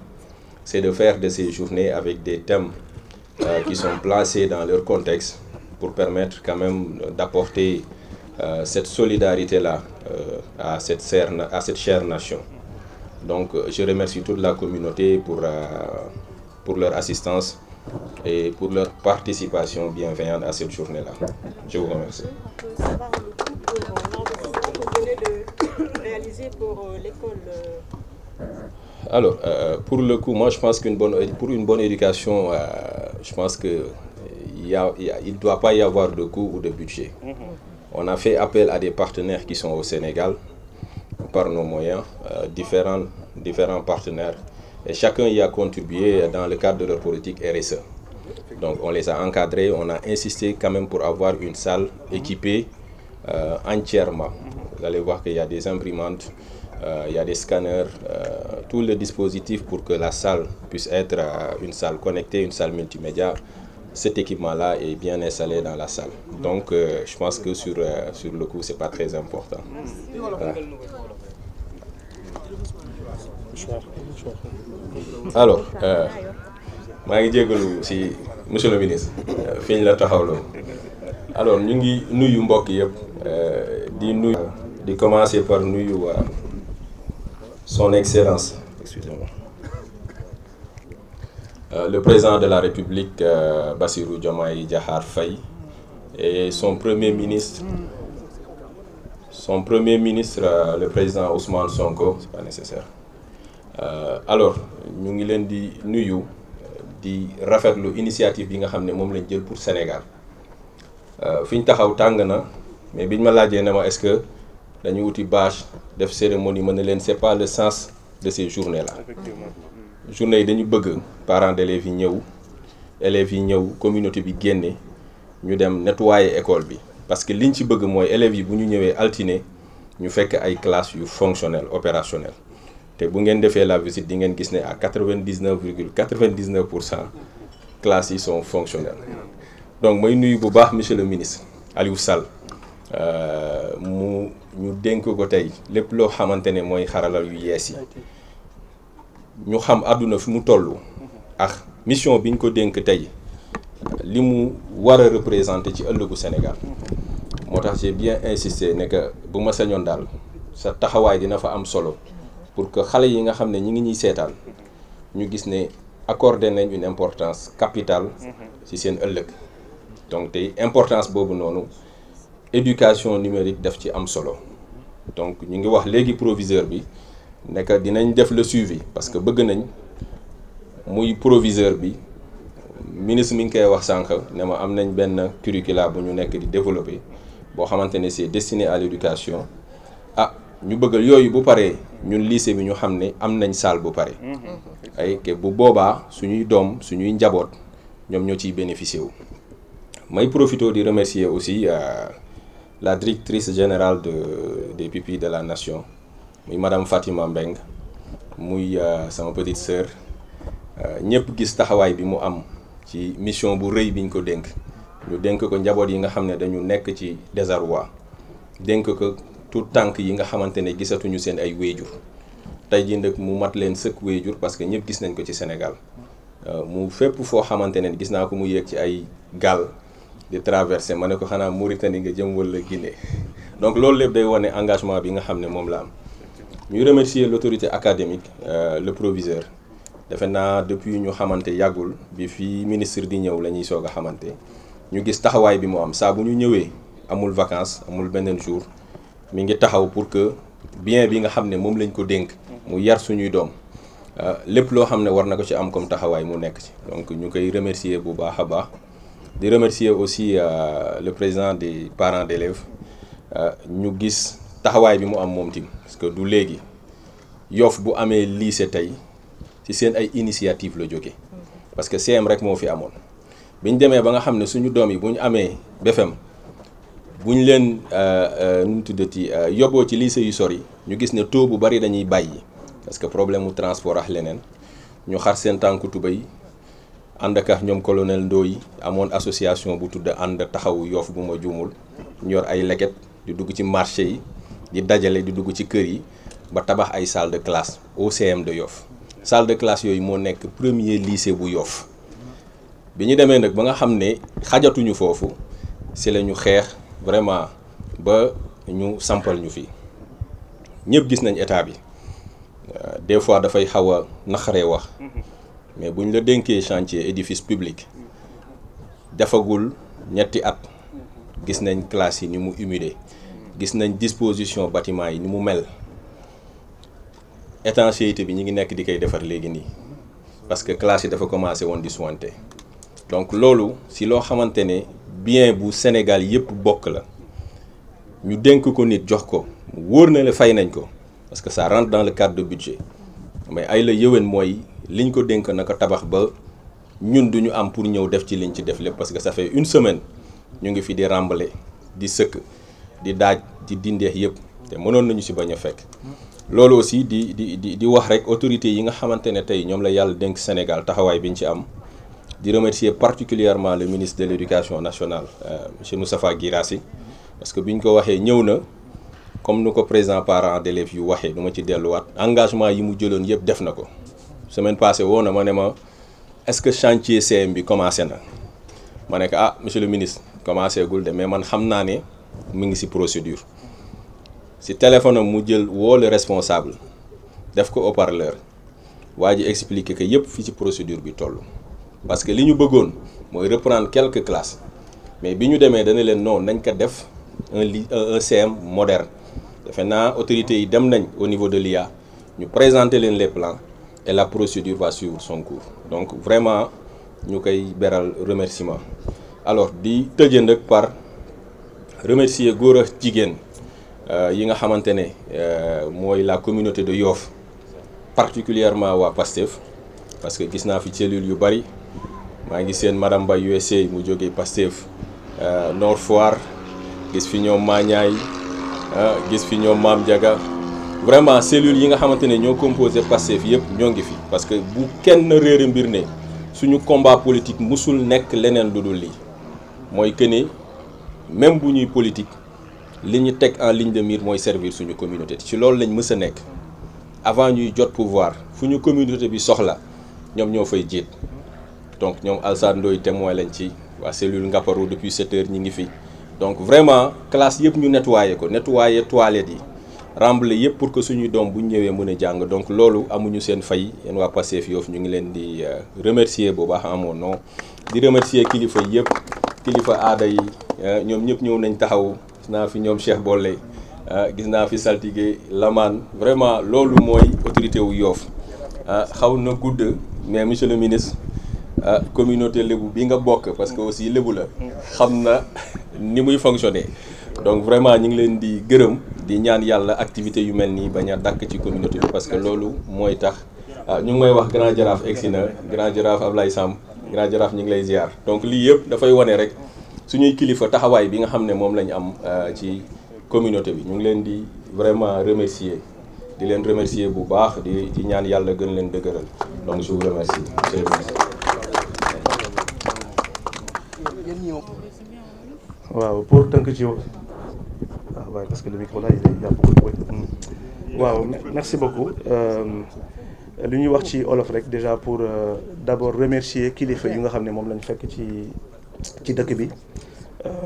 c'est de faire de ces journées avec des thèmes qui sont placés dans leur contexte pour permettre quand même d'apporter cette solidarité-là à cette chère nation. Donc je remercie toute la communauté pour leur assistance et pour leur participation bienveillante à cette journée-là. Je vous remercie. On peut savoir le coût pour l'investissement que vous venez de réaliser pour l'école. Alors, pour le coup, moi je pense pour une bonne éducation, je pense qu'il ne doit pas y avoir de coût ou de budget. On a fait appel à des partenaires qui sont au Sénégal, par nos moyens, différents partenaires. Et chacun y a contribué dans le cadre de leur politique RSE. Donc on les a encadrés, on a insisté quand même pour avoir une salle équipée entièrement. Vous allez voir qu'il y a des imprimantes, il y a des scanners, tout le dispositif pour que la salle puisse être une salle connectée, une salle multimédia. Cet équipement-là est bien installé dans la salle. Donc je pense que sur le coup, ce n'est pas très important. Voilà. Alors, maa ngi jégalu si monsieur le ministre fi ñu la taxawloo alors ñu ngi nuyu mbokk yëpp di commencer par nuyu son excellence, excusez-moi, le président de la République Bassirou Diomaye Diakhar Faye et son premier ministre le président Ousmane Sonko, c'est pas nécessaire. alors ñu ngi leen di nuyu di rafetlu initiative bi nga xam ne moom lañ jël pour Sénégal fi ñu taxaw tàng na mais biñ ma laajee ne ma est-ce que dañu wuti bâche def cérémonie mën na leen c'est pas le sens de ces journées là. journée yi dañu bëgg parents d'élèves yi ñëw élèves yi ñëw communauté bi génne ñu dem nettoyer école bi parce que liñ ci bëgg mooy élèves yi bu ñu ñëwee altine ñu fekk ay classes yu fonctionnelles opérationnelles te bu ngeen defee la visite di ngeen gis ne à 99,99% classes yi sont fonctionnelles. donc may nuyu bu baax monsieur le ministre Aliou Sall mu ñu dénk ko tey lépp loo xamante ne mooy xarala yu yees yi ñu xam àdduna fi mu toll ak mission bi ñu ko dénk tey li mu war a représenter ci ëllëgu Sénégal moo tax j'ai bien insisté ne que bu ma sañoon daal sa taxawaay dina fa am solo pour que xale yi nga xam ne ñi ngi ñuy seetaan ñu gis ne accordé nañ une importance capitale ci seen ëllëg donc tey importance boobu noonu éducation numérique daf ci am solo donc ñu ngi wax léegi proviseur bi ne que dinañ def le suivi parce que bëgg nañ muy proviseur bi ministre mi ngi koy wax sànq ne ma am nañ benn curricula bu ñu nekk di développer boo xamante ne c'est destiné à l'éducation ñu bëgg yooyu bu paree ñun lycée bi ñu xam ne am nañ salle bu pare ay ke bu boobaa suñuy doom suñuy njaboot ñoom ñoo ciy bénéficier wu. may profité di remercier aussi la directrice générale des pupilles de la nation muy madame Fatima Mbeng muy sama petite sœur ñëpp gis taxawaay bi mu am ci mission bu rëy biñ ko dénk ñu dénk ko njaboot yi nga xam ne dañu nekk ci désarroi dénk ko tout tànk yi nga xamante ne gisatuñu seen ay wéejur tey jii nag mu mat leen sëkk wéejur parce que ñëpp gis nañ ko ci Sénégal mu fépp foo xamante ne gis naa ko mu yéeg ci ay gaal di traversé ma ne ko xanaa Mauritanie nga jëm wala Guinée donc loolu lépp day wane engagement bi nga xam ne moom la am ñuy remercier l'autorité académique le proviseur defe naa depuis ñu xamante yàggul bi fii ministre di ñëw la ñuy soog a xamante ñu gis taxawaay bi mu am saa bu ñu ñëwee amul vacances amul beneen jour mi ngi taxaw pour que bien bi nga xam ne moom lañ ko dénk mu yar suñuy doom lépp loo xam ne war na ko ci am comme taxawaay mu nekk ci donc ñu koy remercier bu baax a baax di remercier aussi le président des parents d'élèves ñu gis taxawaay bi mu am moom tim parce que du léegi Yoff bu amee lycée tey ci seen ay initiative la jóge parce que CM rek moo fi amoon bi ñu demee ba nga xam ne suñu doom yi bu ñu amee BFEM bu ñu leen nu mu tuddati yóbboo ci lycée yu sori ñu gis ne taux bu bari dañuy bàyyi parce que problème mu transport ak leneen ñu xar seen tànku tubéy ànd ak ñoom colonel Ndoye amoon association bu tudd ànd taxawu Yoff bu ma juumul ñu yor ay leket di dugg ci marché yi di dajale di dugg ci kër yi ba tabax ay salle de classe au CM de Yoff salle de classe yooyu moo nekk premier lycée bu Yoff bi ñu demee nag ba nga xam ne xajatuñu foofu si la ñu xeex vraiment ba ñu sampal ñu fii ñëpp gis nañ état bi des fois dafay xaw a naqaree wax mais bu ñu la dénkee chantier édifice public defagul ñetti at gis nañ classe yi ni mu humidé gis nañ disposition bâtiment yi ni mu mel étanchéité bi ñu ngi nekk di koy defar léegi nii parce que classe yi dafa commencé woon di suwante donc loolu si loo xamante ne bien bu Sénégal yëpp bokk la ñu dénk ko nit jox ko wóor na la fay nañ ko parce que ça rentre dans le cadre de budget mais ay la yëwén mooy liñ ko dénk naka tabax ba ñun duñu am pour ñëw def ci liñ ci def lépp parce que ça fait une semaine ñu ngi fi di rembale di sëkk di daaj di dindeex yëpp te mënoon nañu si bañ a fekk loolu aussi di wax rek autorités yi nga xamante ne tey ñoom la yàlla dénk Sénégal taxawaay bi ñu ci am di remercier particulièrement le ministre de l'éducation nationale monsieur Moustapha Guirassy parce que bi ñu ko waxee ñëw na comme nu ko président parents d'élèves yu waxee du ma ci delluwaat engagement yi mu jëloon yëpp def na ko semaine passée woo na ma ne ma est-ce que chantier CM bi commencé na ma ne ko monsieur le ministre commencé gul de mais man xam naa ne mu ngi ci procédure ci téléphone am mu jël woo le responsable def ko haut-parleur waa ji expliquer que yëpp fii ci procédure bi toll parce que li ñu bëggoon mooy reprendre quelques classes mais bi ñu demee dana leen non nañ ko def un CM moderne defe naa autorités yi dem nañ au niveau de l'IA ñu présenter leen les plans et la procédure va suivre son cours donc vraiment ñu koy beral remerciement. alors di tëjee nag par remercier góor ak jigéen yi nga xamante ne mooy la communauté de Yoff particulièrement waa Pastef parce que gis naa fi cellule yu bari maa ngi seen madame Ba USA mu jógee Pastef Nord Foire gis fi ñoom Mañaay gis fi ñoom Maam Diaga vraiment cellules yi nga xamante ne ñoo composé Pastef yëpp ñoo ngi fi parce que bu kenn réere mbir ne suñu combat politique musul nekk leneen lu dul lii mooy que ni même bu ñuy politique li ñu teg en ligne de mire mooy servir suñu communauté ci loolu lañ mës a nekk avant ñuy jot pouvoir fu ñu communauté bi soxla ñoom ñoo fay jiit donc ñoom Alsane Ndoye témoin lañ ci waa cellule Ngaparou depuis 7 heures ñi ngi fi donc vraiment classe yëpp ñu nettoyé ko nettoyé toilettes yi rembler yëpp pour que suñuy doom bu ñu ñëwee mën a jàng donc loolu amuñu seen fay yéen waa Pastef Yoff ñu ngi leen di remercier bu baax en mon nom di remercier kilifa yëpp kilifa aada yi ñoom ñëpp ñëw nañ taxaw gis naa fi ñoom Cheikh Bolle gis naa fi saltige Lamane vraiment loolu mooy autorité wu Yoff xaw na gudd mais monsieur le ministre communauté lébu bi nga bokk parce que aussi lébu la xam na ni muy fonctionner donc vraiment ñu ngi leen di gërëm di ñaan yàlla activité yu mel nii bañ a dàkk ci communauté bi parce que loolu mooy tax ñu ngi may wax grand jaraaf egsi na grand jaraaf Ablaye Samb grand jaraaf ñu ngi lay ziar donc lii yëpp dafay wane rek suñuy kilifa taxawaay bi nga xam ne moom la ñu am ci communauté bi ñu ngi leen di vraiment remercier di leen remercier bu baax di ñaan yàlla gën leen dëgëral donc je vous remercie monsieur le ministre. waaw pour tënk ci waaw parce que le micro là il y a beaucoup de bruit. waaw merci beaucoup li ñuy wax ci olof rek déjà pour d'abord remercier kilifa yi nga xam ne moom lañ fekk ci dëkk bi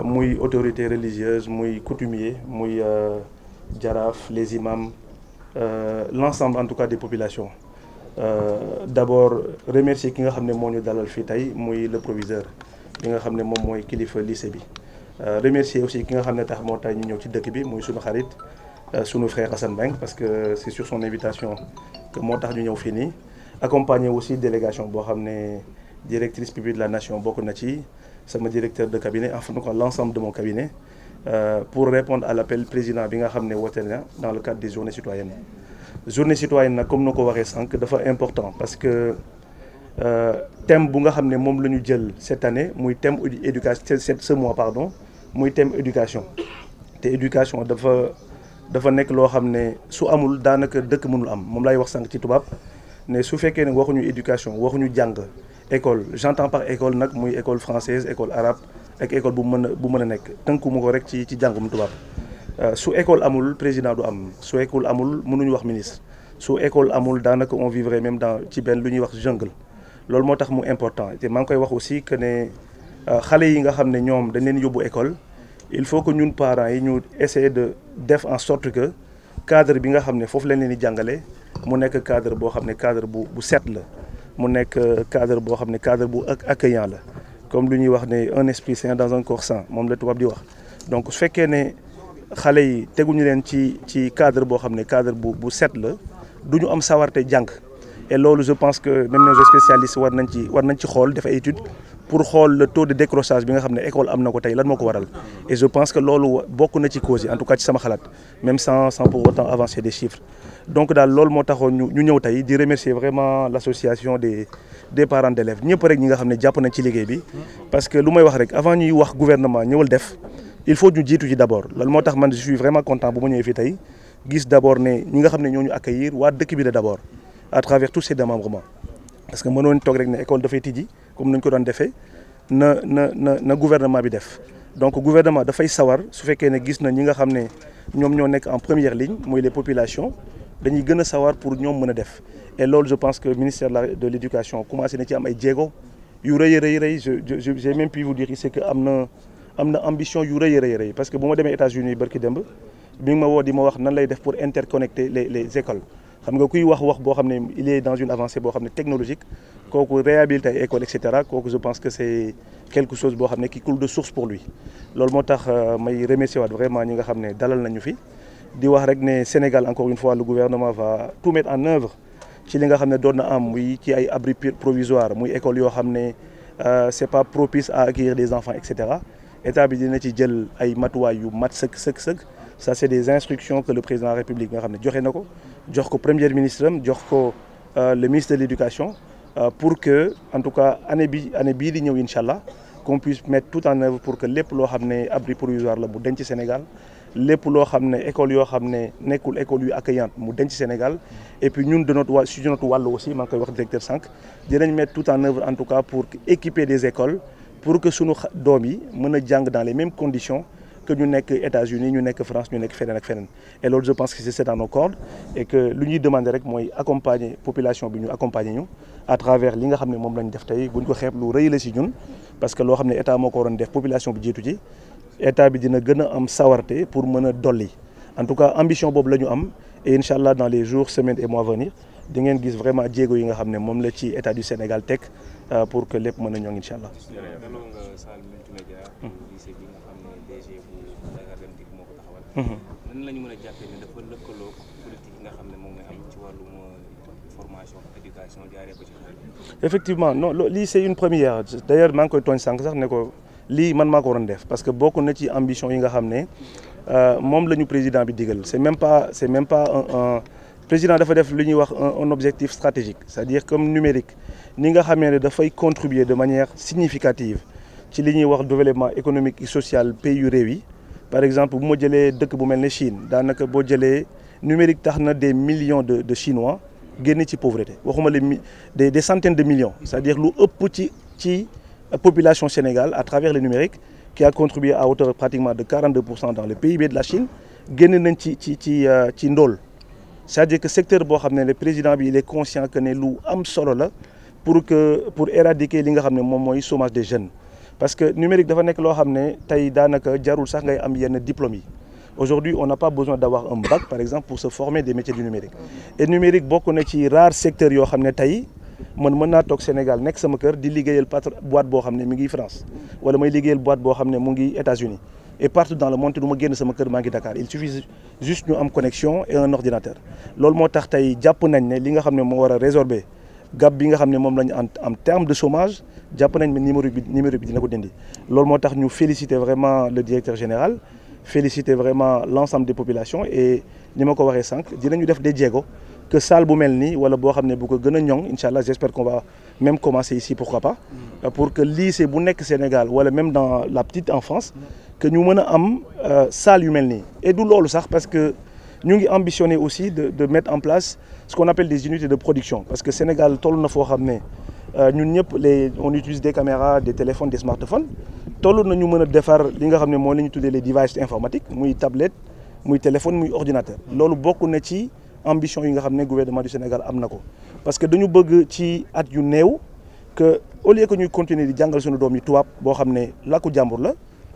muy autorité religieuse muy coutumier muy jaraaf les imams l'ensemble en tout cas des populations d'abord remercier ki nga xam ne moo ñu dalal fii tey muy le proviseur bi nga xam ne moom mooy kilifa lycée bi. remercier aussi ki nga xam ne tax moo tax ñu ñëw ci dëkk bi muy sunu xarit sunu frère Assane Mbengue parce que c'est sur son invitation que moo tax ñu ñëw fii nii accompagner aussi délégation boo xam ne directrice publique de la nation bokk na ci sama directeur de cabinet enfin donc l'ensemble de mon cabinet pour répondre à l'appel président bi nga xam ne woote na dans le cadre des journées citoyennes nag comme na ko waxee sànq dafa important parce que thème bu nga xam ne moom la ñu jël cette année muy thème éducation ce mois pardon muy thème éducation te éducation dafa nekk loo xam ne su amul daanaka dëkk mënul am moom lay wax sànq ci tubaab ne su fekkee ne waxuñu éducation waxuñu jàng école j'entends par école nag muy école française école arabe ak école bu mën a nekk tënkuma ko rek ci jàngum tubaab su école amul président du am su école amul mënuñu wax ministre su école amul daanaka on vivrait même dans ci benn lu ñuy wax jungle loolu moo tax mu important te maa ngi koy wax aussi que ne xale yi nga xam ne ñoom dañ leen yóbbu école il faut que ñun parents yi ñu essayer de def en sorte que cadre bi nga xam ne foofu lañ leen di jàngale mu nekk cadre boo xam ne cadre bu set la mu nekk cadre boo xam ne cadre bu accueillant la comme lu ñuy wax ne un esprit sain dans un corps sain moom la tubaab di wax donc su fekkee ne xale yi teguñu leen ci cadre boo xam ne cadre bu set la du ñu am sawarte jàng et loolu je pense que même les spécialistes war nañ ci xool def ay études pour xool le taux de décrochage bi nga xam ne école am na ko tey lan moo ko waral et je pense que loolu bokk na ci cause yi en tout cas ci sama xalaat même sans pour autant avancer des chiffres donc daal loolu moo taxoon ñu ñëw tey di remercier vraiment l'association des parents d'élèves ñëpp rek ñi nga xam ne jàpp nañ ci liggéey bi parce que lu may wax rek avant ñuy wax gouvernement ñëwal def il faut ñu jiitu ci d'abord loolu moo tax man je suis vraiment content bu ma ñëwee fii tey gis d'abord ne ñi nga xam ne ñoo ñu accueillir waa dëkk bi la d'abord à travers tous ces démembrements parce que mënoon toog rek ne école dafay tijji comme nañ ko doon defee na gouvernement bi def donc gouvernement dafay sawar su fekkee ne gis na ñi nga xam ne ñoom ñoo nekk en première ligne mooy les populations dañuy gën a sawar pour ñoom mën a def et loolu je pense que ministère de l'éducation commencé na ci am ay jéego yu rëy j'ai même pu vous dire c'est que am na ambition yu rëy parce que bu ma demee États-Unis barki démb bi nga ma woo di ma wax nan lay def pour interconnecter les écoles xam nga kuy wax boo xam ne il est dans une avancée boo xam ne technologique kooku réhabiliter ay école et cetera kooku je pense que c'est quelque chose boo xam ne qui coule de source pour lui loolu moo tax may remercier waat vraiment ñi nga xam ne dalal nañu fi di wax rek ne Sénégal encore une fois le gouvernement va tout mettre en œuvre ci li nga xam ne doon na am muy ci ay abri provisoire muy école yoo xam ne c'est pas propice à accueillir des enfants et cetera état bi dina ci jël ay matuwaay yu mat sëkk. Ça c'est des instructions que le président de la République nga xam ne joxe na ko jox ko premier ministre am jox ko le ministre de l'éducation pour que en tout cas année bii di ñëw incha allah qu'on puisse mettre tout en œuvre pour que lépp loo xam ne abri provisoire la mu denc Sénégal lépp loo xam ne école yoo xam ne nekkul école yu accueillante mu denc Sénégal et puis ñun de notre wàll aussi maa ngi koy wax directeur sànq dinañ mettre tout en œuvre en tout cas pour équiper des écoles pour que sunu doom yi mën a jàng dans les mêmes conditions que ñu nekk États-Unis ñu nekk France ñu nekk feneen ak feneen et loolu je pense que c'est dans nos cordes et que lu ñuy demander rek mooy accompagner population bi ñu accompagner ñu à travers li nga xam ne moom lañ def tey buñ ko xeeb lu rëy la si ñun parce que loo xam ne état moo ko waroon def population bi jiitu ci état bi dina gën a am sawarte pour mën a dolli en tout cas ambition boobu la ñu am et incha allah dans les jours semaines et mois à venir di ngeen gis vraiment jéego yi nga xam ne moom la ci état du Sénégal teg pour que lépp mën a ñoŋ incha allah. nan la ñu mën a jàppee ne dafa lëkkaloo politique yi nga xam ne moom mooy am ci wàllum formation éducation jaaree ko ci xel. effectivement non lii c'est une première d'ailleurs maa ngi koy tooñ sànq sax ne ko lii man maa ko waroon def parce que bokk na ci ambition yi nga xam ne moom la ñu président bi digal c'est même pas un président dafa def lu ñuy wax un objectif stratégique c'est-à-dire comme numérique ni nga xamee ne dafay contribuer de manière significative ci li ñuy wax développement économique et social pays yu réew yi. Par exemple bu ma jëlee dëkk bu mel ne Chine daanaka boo jëlee numérique tax na des millions de Chinois génn ci pauvreté waxuma des centaines de millions c'est-à-dire lu ëpp ci population Sénégal à travers le numérique qui a contribué à hauteur pratiquement de 42% dans le PIB de la Chine génn nañ ci ndóol c'est-à-dire que secteur boo xam ne le président bi il est conscient que ne lu am solo la pour éradiquer li nga xam ne moom mooy chômage des jeunes. Parce que numérique dafa nekk loo xam ne tey daanaka jarul sax ngay am yenn diplômes yi aujourd'hui on n'a pas besoin d'avoir un bac par exemple pour se former des métiers du numérique et numérique bokk na ci rare secteur yoo xam ne tey mën naa toog Sénégal nekk sama kër di liggéeyal boîte boo xam ne mi ngi France wala may liggéeyal boîte boo xam ne mu ngi États-Unis et partout dans le monde te du ma génn sama kër maa ngi Dakar il suffit juste ñu am connexion et un ordinateur loolu moo tax tey jàpp nañ ne li nga xam ne moo war a résorber gap bi nga xam ne moom lañu en terme de chômage jàpp nañ ne numéro bi dina ko dindi loolu moo tax ñu féliciter vraiment le directeur général féliciter vraiment l'ensemble des populations et ni ma ko waxee sànq dinañu def des jéego que salle bu mel nii wala boo xam ne bu ko gën a ñoŋ incha allah j'espère qu'on va même commencer ici pourquoi pas pour que lycée bu nekk Sénégal wala même dans la petite enfance que ñu mën a am salle yu mel nii et du loolu sax parce que ñu ngi ambitionner aussi de mettre en place ce qu'on appelle des unités de production parce que Sénégal toll na foo xam ne ñun ñëpp on utilise des caméras des téléphones des smartphones toll na ñu mën a defar li nga xam ne moo la ñu tuddee les devices informatiques muy tablette muy téléphone muy ordinateur loolu bokk na ci ambition yi nga xam ne gouvernement du Sénégal am na ko parce que dañu bëgg ci at yu néew que au lieu que ñuy continuer di jàngal suñu doom yi tubaab boo xam ne làkku jàmbur la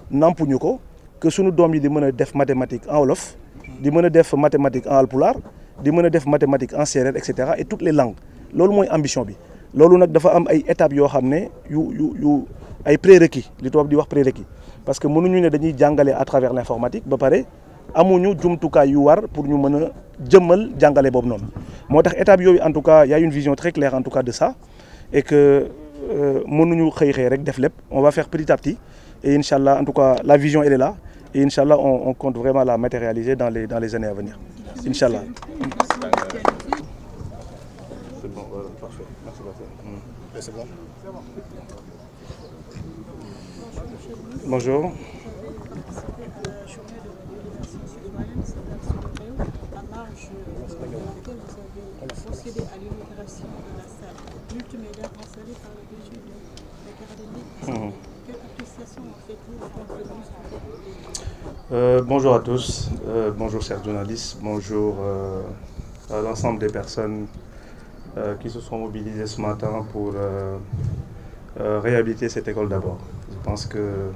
nampuñu ko que suñu doom yi di mën a def mathématique en wolof di mën a def mathématique en alpulaar di mën a def mathématique en séeréer et cetera et toutes les langues loolu mooy ambition bi loolu nag dafa am ay étapes yoo xam ne yu ay prérequis li tubaab di wax prérequis parce que mënuñu ne dañuy jàngale à travers l'informatique ba pare amuñu jumtukaay yu war pour ñu mën a jëmmal jàngale boobu noonu moo tax étape yooyu en tout cas y a une vision très claire en tout cas de ça et que mënuñu xëy rek def lépp on va faire petit à petit et inchallah en tout cas la vision elle est là et inchallah on compte vraiment la matérialiser dans les années à venir inchallah. C'est bon, parfait. Merci beaucoup. C'est bon. Bonjour. Bonjour à tous, bonjour chers journalistes, bonjour à l'ensemble des personnes qui se sont mobilisées ce matin pour réhabiliter cette école d'abord. Je pense que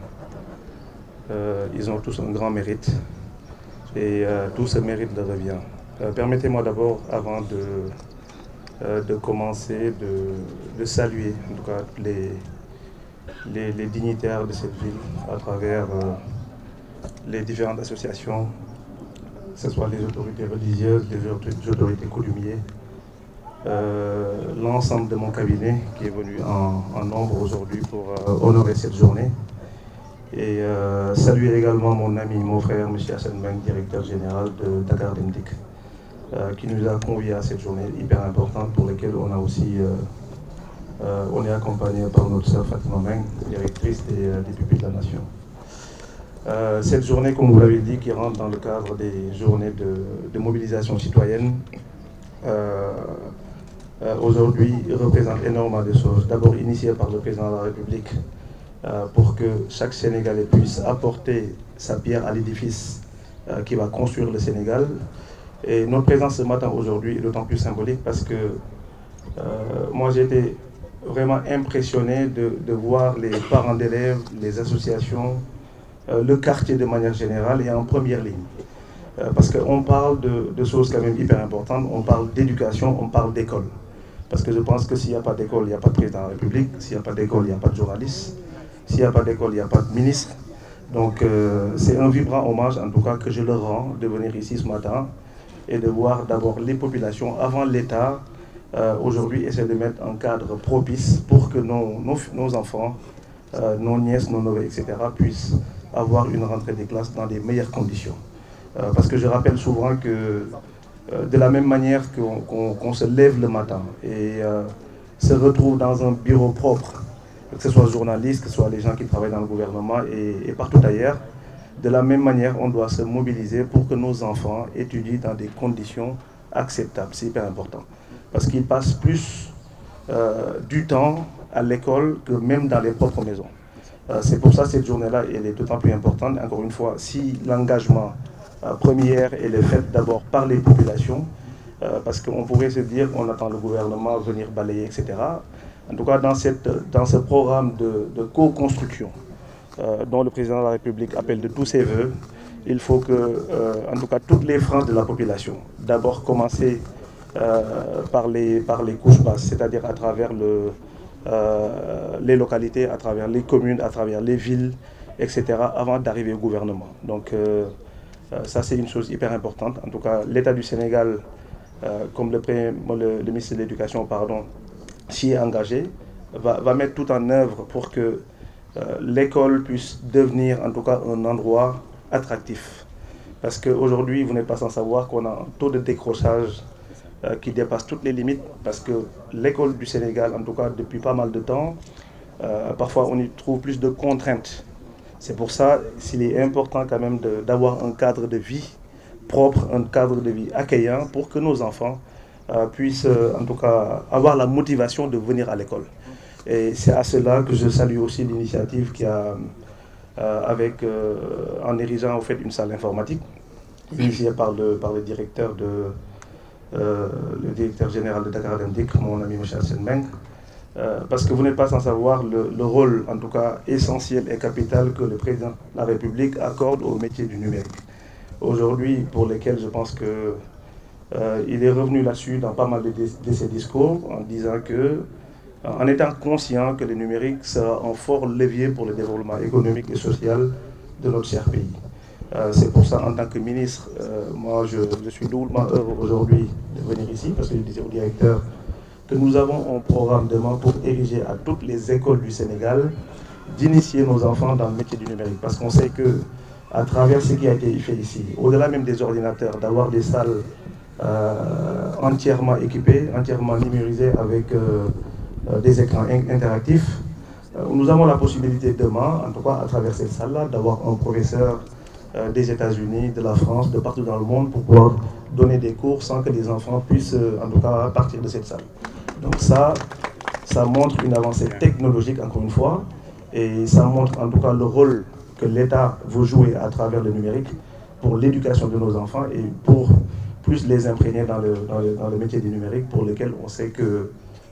ils ont tous un grand mérite et tout ce mérite leur revient. Permettez-moi d'abord, avant de commencer, de saluer en tout cas les dignitaires de cette ville à travers les différentes associations ce soit les autorités religieuses, les autorités coutumières, l'ensemble de mon cabinet qui est venu en nombre aujourd'hui pour honorer cette journée. Et saluer également mon ami, mon frère, M. Hassan Meng, directeur général de Dakar Dem Dikk, qui nous a conviés à cette journée hyper importante pour laquelle on a aussi on est accompagné par notre sœur Fatima Meng, directrice des pupilles de la nation. Cette journée, comme vous l'avez dit, qui rentre dans le cadre des journées de mobilisation citoyenne, aujourd'hui représente énormément de choses. D'abord initiée par le président de la République pour que chaque Sénégalais puisse apporter sa pierre à l'édifice qui va construire le Sénégal. Et notre présence ce matin aujourd'hui est d'autant plus symbolique parce que moi j'ai été vraiment impressionné de voir les parents d'élèves, les associations, le quartier de manière générale et en première ligne. Parce qu'on parle de choses quand même hyper importantes, on parle d'éducation, on parle d'école. Parce que je pense que s'il n'y a pas d'école, il n'y a pas de président de la République, s'il n'y a pas d'école, il n'y a pas de journaliste, s'il n'y a pas d'école, il n'y a pas de ministre. Donc c'est un vibrant hommage en tout cas que je leur rends de venir ici ce matin et de voir d'abord les populations avant l'État aujourd'hui essayer de mettre un cadre propice pour que nos enfants, nos nièces, nos neveux, etc. puissent avoir une rentrée des classes dans les meilleures conditions. Parce que je rappelle souvent que de la même manière qu'on se lève le matin et se retrouve dans un bureau propre, que ce soit journalistes, que ce soit les gens qui travaillent dans le gouvernement et partout ailleurs, de la même manière, on doit se mobiliser pour que nos enfants étudient dans des conditions acceptables. C'est hyper important. Parce qu'ils passent plus du temps à l'école que même dans les propres maisons. C'est pour ça que cette journée-là, elle est d'autant plus importante. Encore une fois, si l'engagement première, elle est faite d'abord par les populations, parce qu'on pourrait se dire on attend le gouvernement venir balayer, etc. En tout cas, dans ce programme de co-construction, dont le président de la République appelle de tous ses voeux, il faut que, en tout cas, toutes les franges de la population, d'abord commencer par les couches basses, c'est-à-dire à travers les localités, à travers les communes, à travers les villes, etc., avant d'arriver au gouvernement. Donc, ça, c'est une chose hyper importante. En tout cas, l'État du Sénégal, comme le ministre de l'Éducation, s'y est engagé, va mettre tout en œuvre pour que l'école puisse devenir en tout cas un endroit attractif. Parce qu'aujourd'hui, vous n'êtes pas sans savoir qu'on a un taux de décrochage qui dépasse toutes les limites. Parce que l'école du Sénégal, en tout cas depuis pas mal de temps, parfois on y trouve plus de contraintes. C'est pour ça qu'il est important quand même d'avoir un cadre de vie propre, un cadre de vie accueillant pour que nos enfants puissent en tout cas avoir la motivation de venir à l'école. Et c'est à cela que je salue aussi l'initiative qui a, en érigeant en fait une salle informatique, initiée par le directeur général de Dakar Dem Dikk, mon ami M. Hassan Meng, parce que vous n'êtes pas sans savoir le rôle, en tout cas essentiel et capital que le président de la République accorde au métier du numérique. Aujourd'hui, pour lesquels je pense que il est revenu là-dessus dans pas mal de ses discours, en disant que en étant conscient que le numérique sera un fort levier pour le développement économique et social de notre cher pays. C'est pour ça, en tant que ministre, moi je suis doublement heureux aujourd'hui de venir ici, parce que je disais au directeur que nous avons un programme demain pour ériger à toutes les écoles du Sénégal d'initier nos enfants dans le métier du numérique. Parce qu'on sait que à travers ce qui a été fait ici, au-delà même des ordinateurs, d'avoir des salles entièrement équipées, entièrement numérisées avec des écrans interactifs, nous avons la possibilité demain, en tout cas à travers cette salle-là, d'avoir un professeur des États-Unis, de la France, de partout dans le monde pour pouvoir donner des cours sans que les enfants puissent en tout cas partir de cette salle. Donc ça montre une avancée technologique encore une fois et ça montre en tout cas le rôle que l'État veut jouer à travers le numérique pour l'éducation de nos enfants et pour plus les imprégner dans le métier du numérique pour lequel on sait que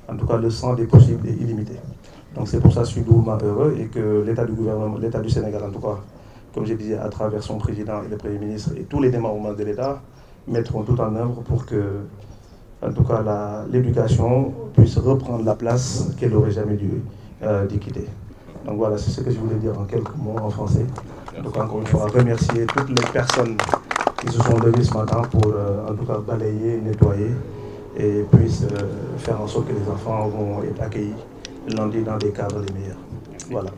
en tout cas le champ des possibles est illimité. Donc c'est pour ça que je suis doublement heureux et que l'État du gouvernement, l'État du Sénégal en tout cas, comme je disais, à travers son président et le Premier ministre et tous les démembrements de l'État, mettront tout en œuvre pour que, en tout cas, l'éducation puisse reprendre la place qu'elle n'aurait jamais dû quitter. Donc voilà, c'est ce que je voulais dire en quelques mots en français. Donc encore une fois, remercier toutes les personnes qui se sont levés ce matin pour en tout cas balayer, nettoyer et puissent faire en sorte que les enfants vont être accueillis lundi dans des cadres les meilleurs. Voilà.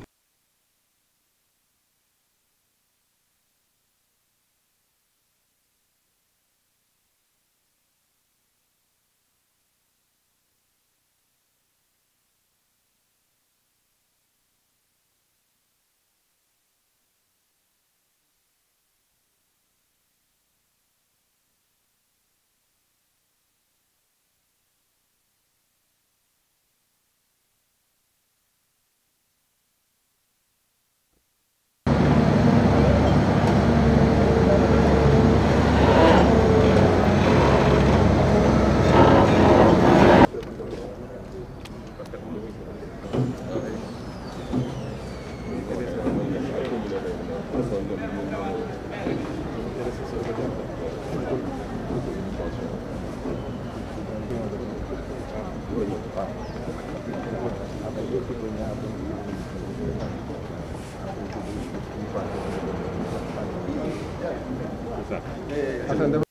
Assane